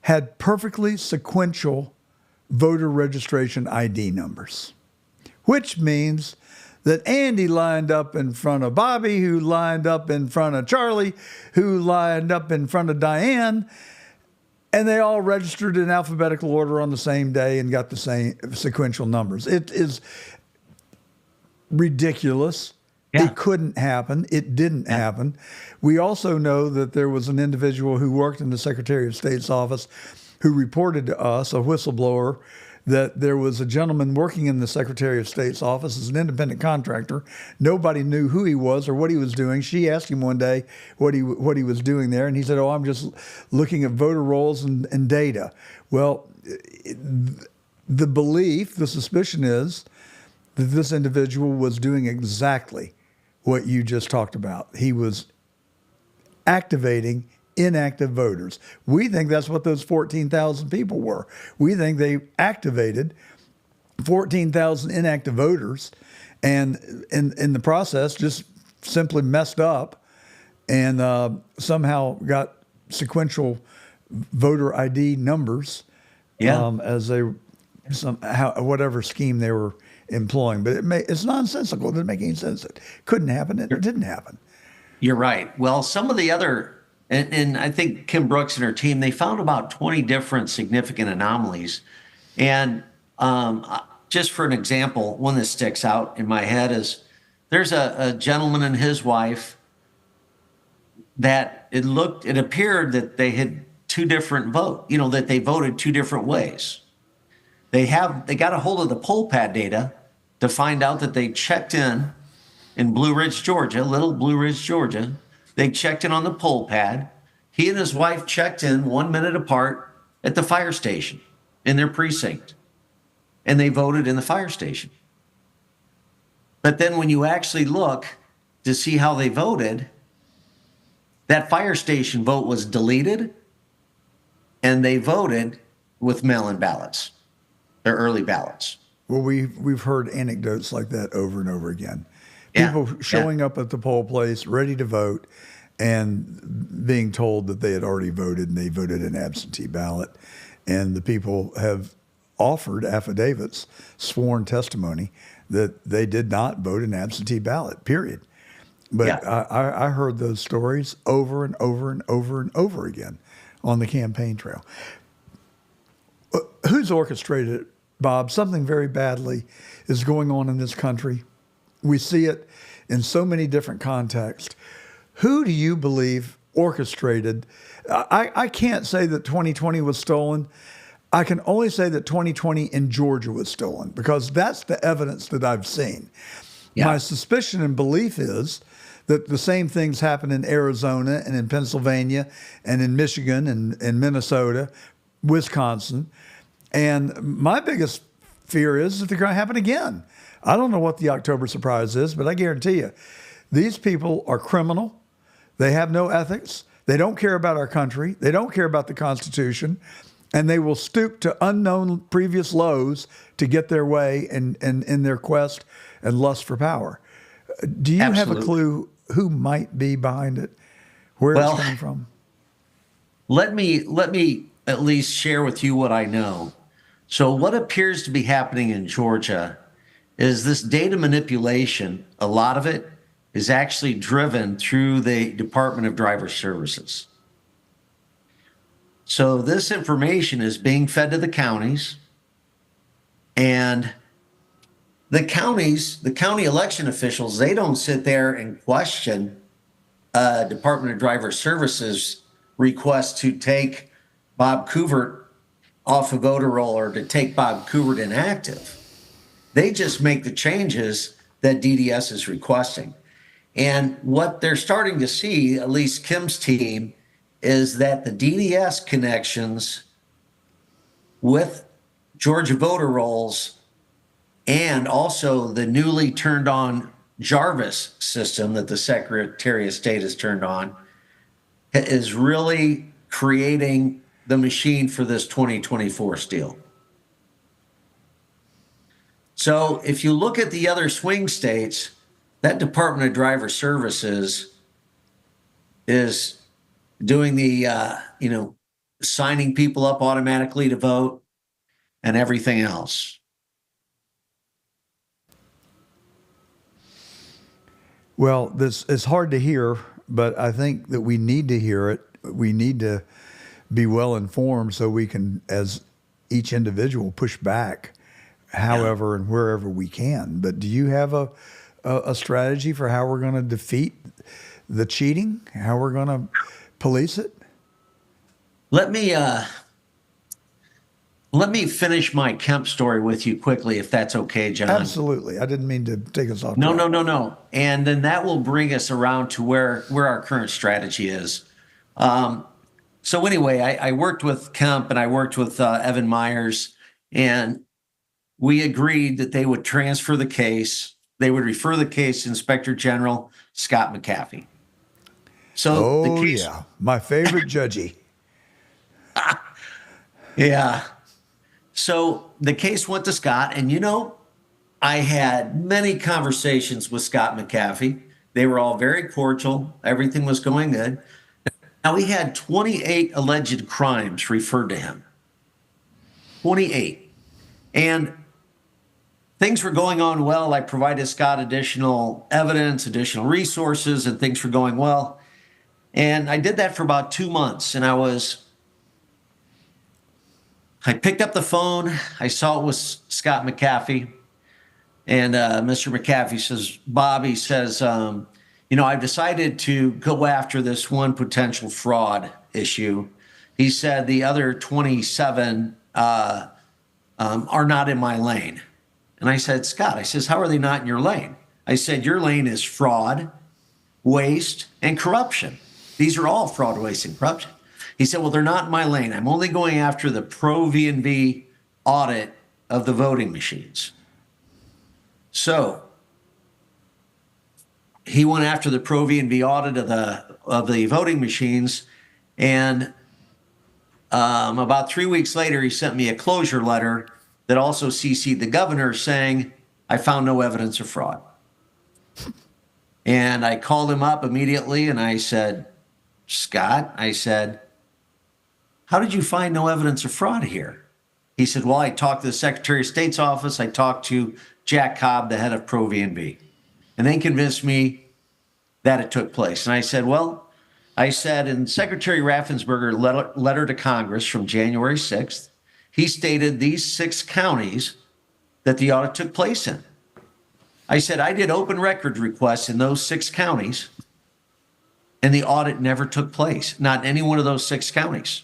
had perfectly sequential voter registration ID numbers, which means that Andy lined up in front of Bobby, who lined up in front of Charlie, who lined up in front of Diane, and they all registered in alphabetical order on the same day and got the same sequential numbers. It is ridiculous. Yeah. It couldn't happen. It didn't happen. We also know that there was an individual who worked in the Secretary of State's office who reported to us, a whistleblower, that there was a gentleman working in the Secretary of State's office as an independent contractor. Nobody knew who he was or what he was doing. She asked him one day what he was doing there, and he said, "Oh, I'm just looking at voter rolls and data." Well, the belief, the suspicion is that this individual was doing exactly what you just talked about. He was activating inactive voters. We think that's what those 14,000 people were. We think they activated 14,000 inactive voters and in the process just simply messed up and somehow got sequential voter ID numbers as they whatever scheme they were employing. But it's nonsensical. It doesn't make any sense. It couldn't happen. It didn't happen. You're right. Well, some of the other, and I think Kim Brooks and her team, they found about 20 different significant anomalies. And just for an example, one that sticks out in my head is there's a gentleman and his wife that it appeared that they had two different that they voted two different ways. They got a hold of the poll pad data to find out that they checked in Blue Ridge, Georgia, little Blue Ridge, Georgia. They checked in on the poll pad. He and his wife checked in 1 minute apart at the fire station in their precinct, and they voted in the fire station. But then when you actually look to see how they voted, that fire station vote was deleted, and they voted with mail-in ballots, or early ballots. Well, we've heard anecdotes like that over and over again. People showing up at the poll place ready to vote and being told that they had already voted and they voted an absentee ballot. And the people have offered affidavits, sworn testimony, that they did not vote an absentee ballot, period. But I heard those stories over and over and over and over again on the campaign trail. Who's orchestrated it, Bob? Something very badly is going on in this country. We see it in so many different contexts. Who do you believe orchestrated? I can't say that 2020 was stolen. I can only say that 2020 in Georgia was stolen because that's the evidence that I've seen. Yeah. My suspicion and belief is that the same things happen in Arizona and in Pennsylvania and in Michigan and in Minnesota, Wisconsin. And my biggest fear is that they're going to happen again. I don't know what the October surprise is, but I guarantee you, these people are criminal. They have no ethics. They don't care about our country. They don't care about the Constitution. And they will stoop to unknown previous lows to get their way and in their quest and lust for power. Do you have a clue who might be behind it? Where it's coming from? Let me at least share with you what I know. So what appears to be happening in Georgia is this data manipulation. A lot of it is actually driven through the Department of Driver Services. So this information is being fed to the counties, and the county election officials, they don't sit there and question Department of Driver Services request to take Bob Coovert off a voter roll or to take Bob Coovert inactive. They just make the changes that DDS is requesting. And what they're starting to see, at least Kim's team, is that the DDS connections with Georgia voter rolls and also the newly turned on Jarvis system that the Secretary of State has turned on is really creating the machine for this 2024 steal. So if you look at the other swing states, that Department of Driver Services is doing the, signing people up automatically to vote and everything else. Well, this is hard to hear, but I think that we need to hear it. We need to be well informed so we can, as each individual, push back however and wherever we can. But do you have a strategy for how we're going to defeat the cheating? How we're going to police it? Let me finish my Kemp story with you quickly, if that's okay, John. Absolutely. I didn't mean to take us off. No. And then that will bring us around to where our current strategy is. So anyway, I worked with Kemp and I worked with Evan Myers, and we agreed that they would transfer the case. They would refer the case to Inspector General Scott McAfee. So the case, yeah, my favorite judgy. Yeah. So the case went to Scott, and I had many conversations with Scott McAfee. They were all very cordial. Everything was going good. Now, we had 28 alleged crimes referred to him. 28. And things were going on well. I provided Scott additional evidence, additional resources, and things were going well. And I did that for about 2 months, and I picked up the phone. I saw it was Scott McAfee. And Mr. McAfee says, Bob, he says, I've decided to go after this one potential fraud issue. He said the other 27 are not in my lane. And I said, Scott, I says, how are they not in your lane? I said, your lane is fraud, waste, and corruption. These are all fraud, waste, and corruption. He said, well, they're not in my lane. I'm only going after the pro V&V audit of the voting machines. So he went after the pro V&V audit of the voting machines. And about 3 weeks later, he sent me a closure letter that also CC'd the governor saying, I found no evidence of fraud. And I called him up immediately and I said, Scott, I said, how did you find no evidence of fraud here? He said, well, I talked to the Secretary of State's office. I talked to Jack Cobb, the head of Pro V&V, and they convinced me that it took place. And I said, in Secretary Raffensperger's letter to Congress from January 6th, he stated these 6 counties that the audit took place in. I said, I did open record requests in those 6 counties, and the audit never took place, not in any one of those 6 counties.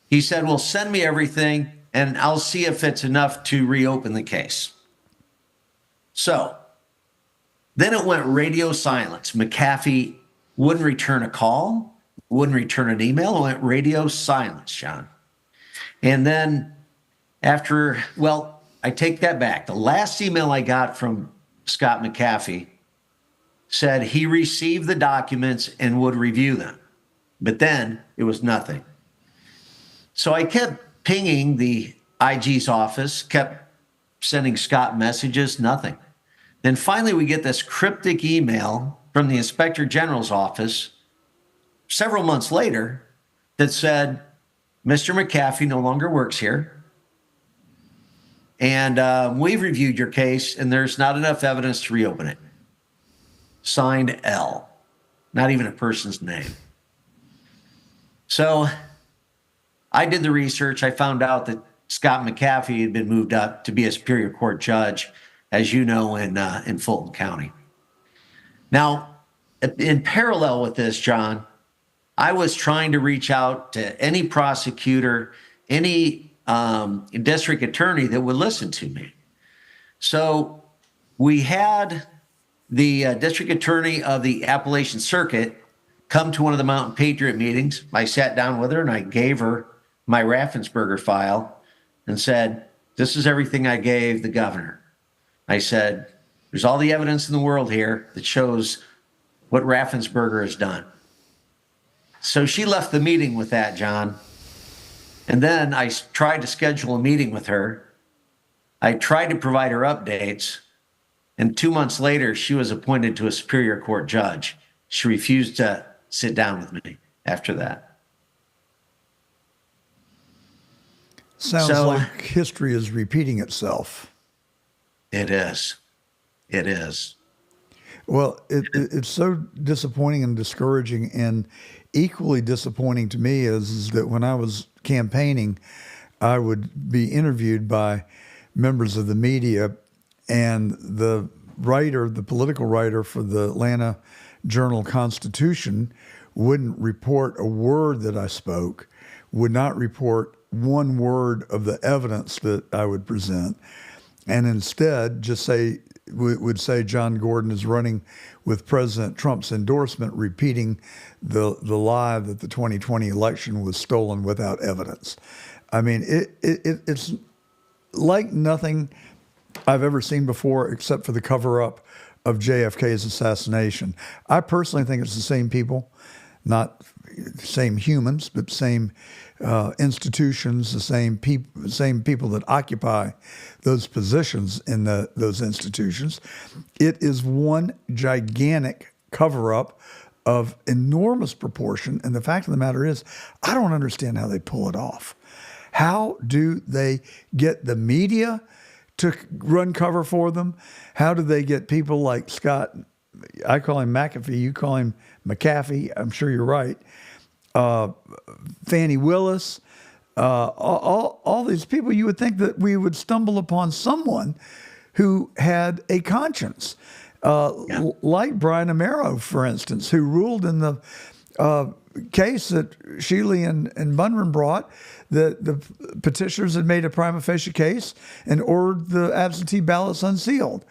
He said, well, send me everything, and I'll see if it's enough to reopen the case. So then it went radio silence. McAfee wouldn't return a call, wouldn't return an email. It went radio silence, John. And then I take that back. The last email I got from Scott McAfee said he received the documents and would review them. But then it was nothing. So I kept pinging the IG's office, kept sending Scott messages, nothing. Then finally we get this cryptic email from the Inspector General's office several months later that said, Mr. McAfee no longer works here. And we've reviewed your case and there's not enough evidence to reopen it. Signed L. Not even a person's name. So I did the research. I found out that Scott McAfee had been moved up to be a Superior Court judge, as you know, in Fulton County. Now, in parallel with this, John, I was trying to reach out to any prosecutor, any district attorney that would listen to me. So we had the district attorney of the Appalachian Circuit come to one of the Mountain Patriot meetings. I sat down with her and I gave her my Raffensperger file and said, this is everything I gave the governor. I said, there's all the evidence in the world here that shows what Raffensperger has done. So she left the meeting with that, John. And then I tried to schedule a meeting with her. I tried to provide her updates. And 2 months later, she was appointed to a Superior Court judge. She refused to sit down with me after that. Sounds like history is repeating itself. It is. It is. Well, it's so disappointing and discouraging, and equally disappointing to me is that when I was campaigning, I would be interviewed by members of the media, and the political writer for the Atlanta Journal-Constitution wouldn't report a word that I spoke, would not report one word of the evidence that I would present, and instead just would say John Gordon is running with President Trump's endorsement, repeating the lie that the 2020 election was stolen without evidence. I mean, it's like nothing I've ever seen before, except for the cover-up of JFK's assassination. I personally think it's the same people, not same humans, but same institutions, the same people that occupy those positions in those institutions. It is one gigantic cover-up of enormous proportion. And the fact of the matter is, I don't understand how they pull it off. How do they get the media to run cover for them? How do they get people like Scott? I call him McAfee, you call him McAfee. I'm sure you're right. Fannie Willis, all these people. You would think that we would stumble upon someone who had a conscience, like Brian Amaro, for instance, who ruled in the case that Shealy and Bunran brought, that the petitioners had made a prima facie case and ordered the absentee ballots unsealed.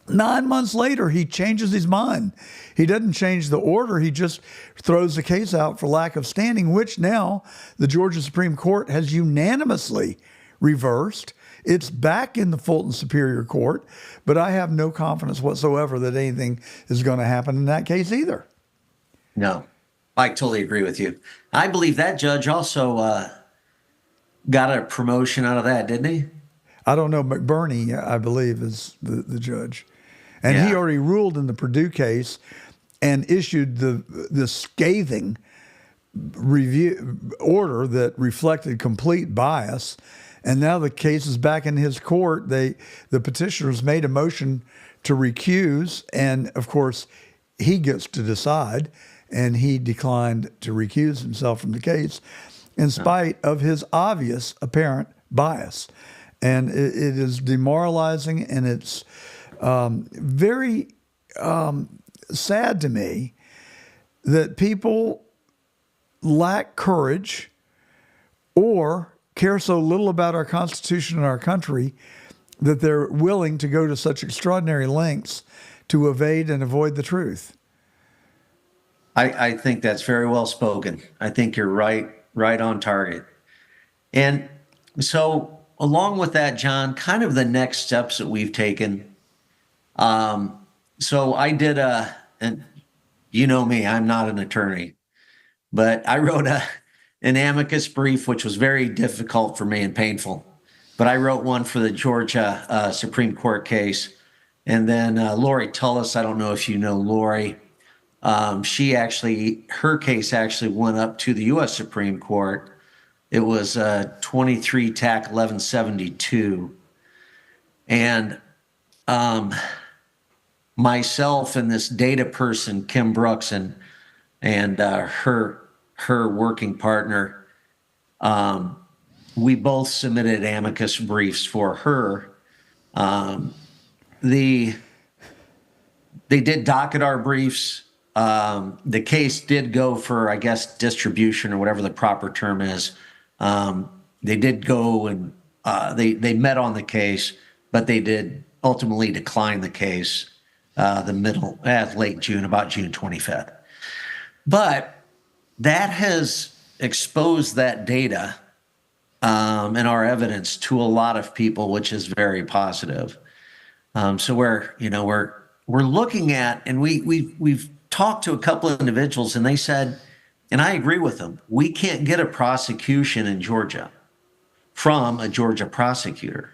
9 months later, he changes his mind. He doesn't change the order. He just throws the case out for lack of standing, which now the Georgia Supreme Court has unanimously reversed. It's back in the Fulton Superior Court, but I have no confidence whatsoever that anything is going to happen in that case either. No, I totally agree with you. I believe that judge also got a promotion out of that, didn't he? I don't know. McBurney, I believe, is the judge. And he already ruled in the Purdue case and issued the scathing review order that reflected complete bias. And now the case is back in his court. The petitioners made a motion to recuse, and of course, he gets to decide. And he declined to recuse himself from the case, in spite of his obvious apparent bias. And it is demoralizing, and it's very sad to me that people lack courage or care so little about our Constitution and our country that they're willing to go to such extraordinary lengths to evade and avoid the truth. I think that's very well spoken. I think you're right on target. And so along with that, John, kind of the next steps that we've taken. So I did and you know me, I'm not an attorney, but I wrote an amicus brief, which was very difficult for me and painful. But I wrote one for the Georgia Supreme Court case. And then Lori Tullis, I don't know if you know Lori, her case actually went up to the U.S. Supreme Court. It was 23 TAC 1172. And myself and this data person, Kim Brooks, and her working partner, we both submitted amicus briefs for her. They did docket our briefs. The case did go for, I guess, distribution or whatever the proper term is. They did go and they met on the case, but they did ultimately decline the case late June, about June 25th. But that has exposed that data and our evidence to a lot of people, which is very positive. So we're looking at, and we've talked to a couple of individuals, and they said, and I agree with him, we can't get a prosecution in Georgia from a Georgia prosecutor.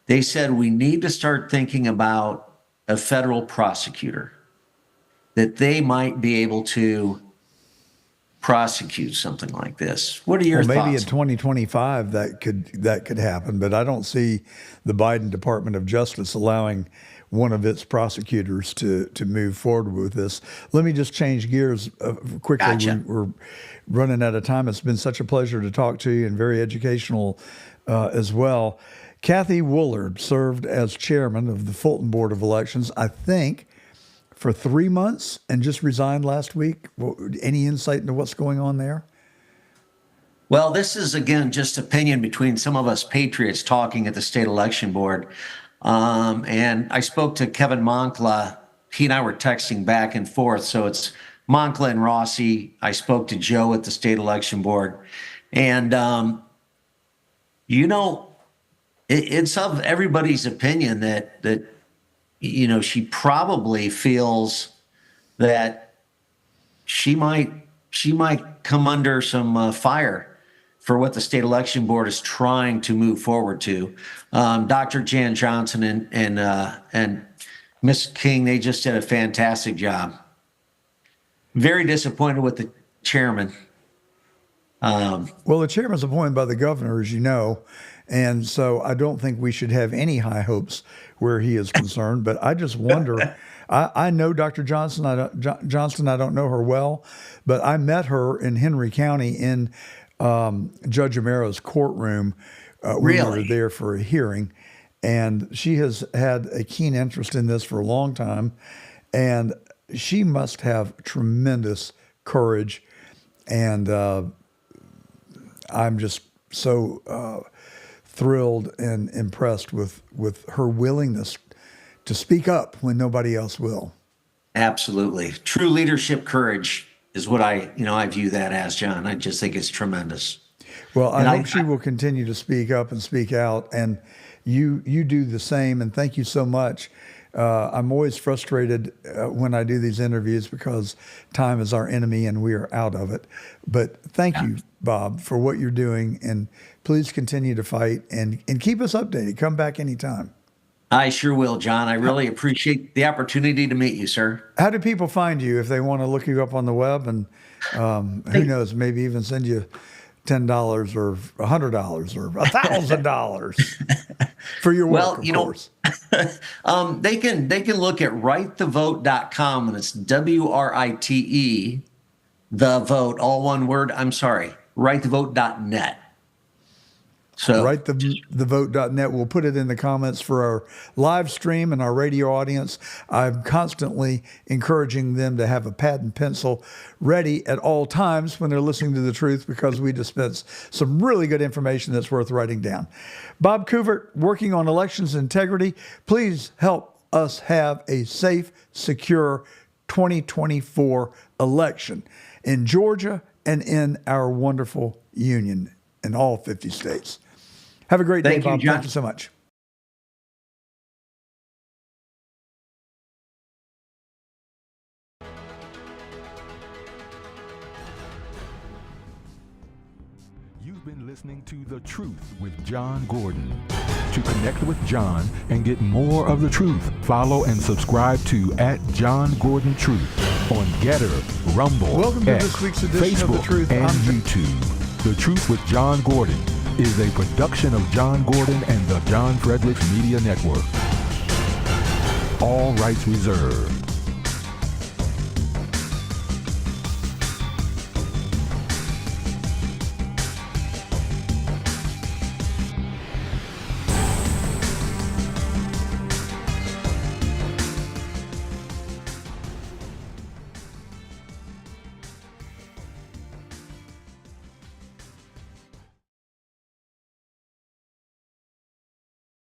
They said we need to start thinking about a federal prosecutor, that they might be able to prosecute something like this. What are your Well, maybe in thoughts? 2025 that could happen, but I don't see the Biden Department of Justice allowing one of its prosecutors to move forward with this. Let me just change gears quickly. Gotcha. We're running out of time. It's been such a pleasure to talk to you and very educational as well. Cathy Woolard served as chairman of the Fulton Board of Elections, I think, for 3 months and just resigned last week. Any insight into what's going on there? Well, this is, again, just opinion between some of us patriots talking at the state election board. And I spoke to Kevin Moncla. He and I were texting back and forth. So it's Moncla and Rossi. I spoke to Joe at the state election board. And, it's of everybody's opinion that she probably feels that she might come under some fire for what the state election board is trying to move forward to. Dr. Jan Johnson and Miss King, they just did a fantastic job. Very disappointed with the chairman. Well, the chairman's appointed by the governor, as you know, and so I don't think we should have any high hopes where he is concerned. But I just wonder. I know Dr. Johnson. I don't know her well, but I met her in Henry County in Judge Amero's courtroom. We were there for a hearing, and she has had a keen interest in this for a long time, and she must have tremendous courage, and I'm just so thrilled and impressed with her willingness to speak up when nobody else will. Absolutely. True leadership courage is what I view that as, John. I just think it's tremendous. Well, I hope she will continue to speak up and speak out, and you do the same, and thank you so much. I'm always frustrated when I do these interviews because time is our enemy and we are out of it. But thank you, Bob, for what you're doing, and please continue to fight and keep us updated. Come back anytime. I sure will, John. I really appreciate the opportunity to meet you, sir. How do people find you if they want to look you up on the web? And who knows, maybe even send you $10 or $100 or $1,000 for your work, of course. They can look at writethevote.com, and it's WRITE, the vote, all one word. I'm sorry, writethevote.net. So writethevote.net. We'll put it in the comments for our live stream and our radio audience. I'm constantly encouraging them to have a pad and pencil ready at all times when they're listening to The Truth, because we dispense some really good information that's worth writing down. Bob Coovert, working on elections integrity. Please help us have a safe, secure 2024 election in Georgia and in our wonderful union in all 50 states. Have a great day, Bob. Thank you so much. You've been listening to The Truth with John Gordon. To connect with John and get more of The Truth, follow and subscribe to @JohnGordonTruth on Getter, Rumble, Welcome to X, this week's edition Facebook, of The Truth. and YouTube. The Truth with John Gordon is a production of John Gordon and the John Fredericks Media Network. All rights reserved.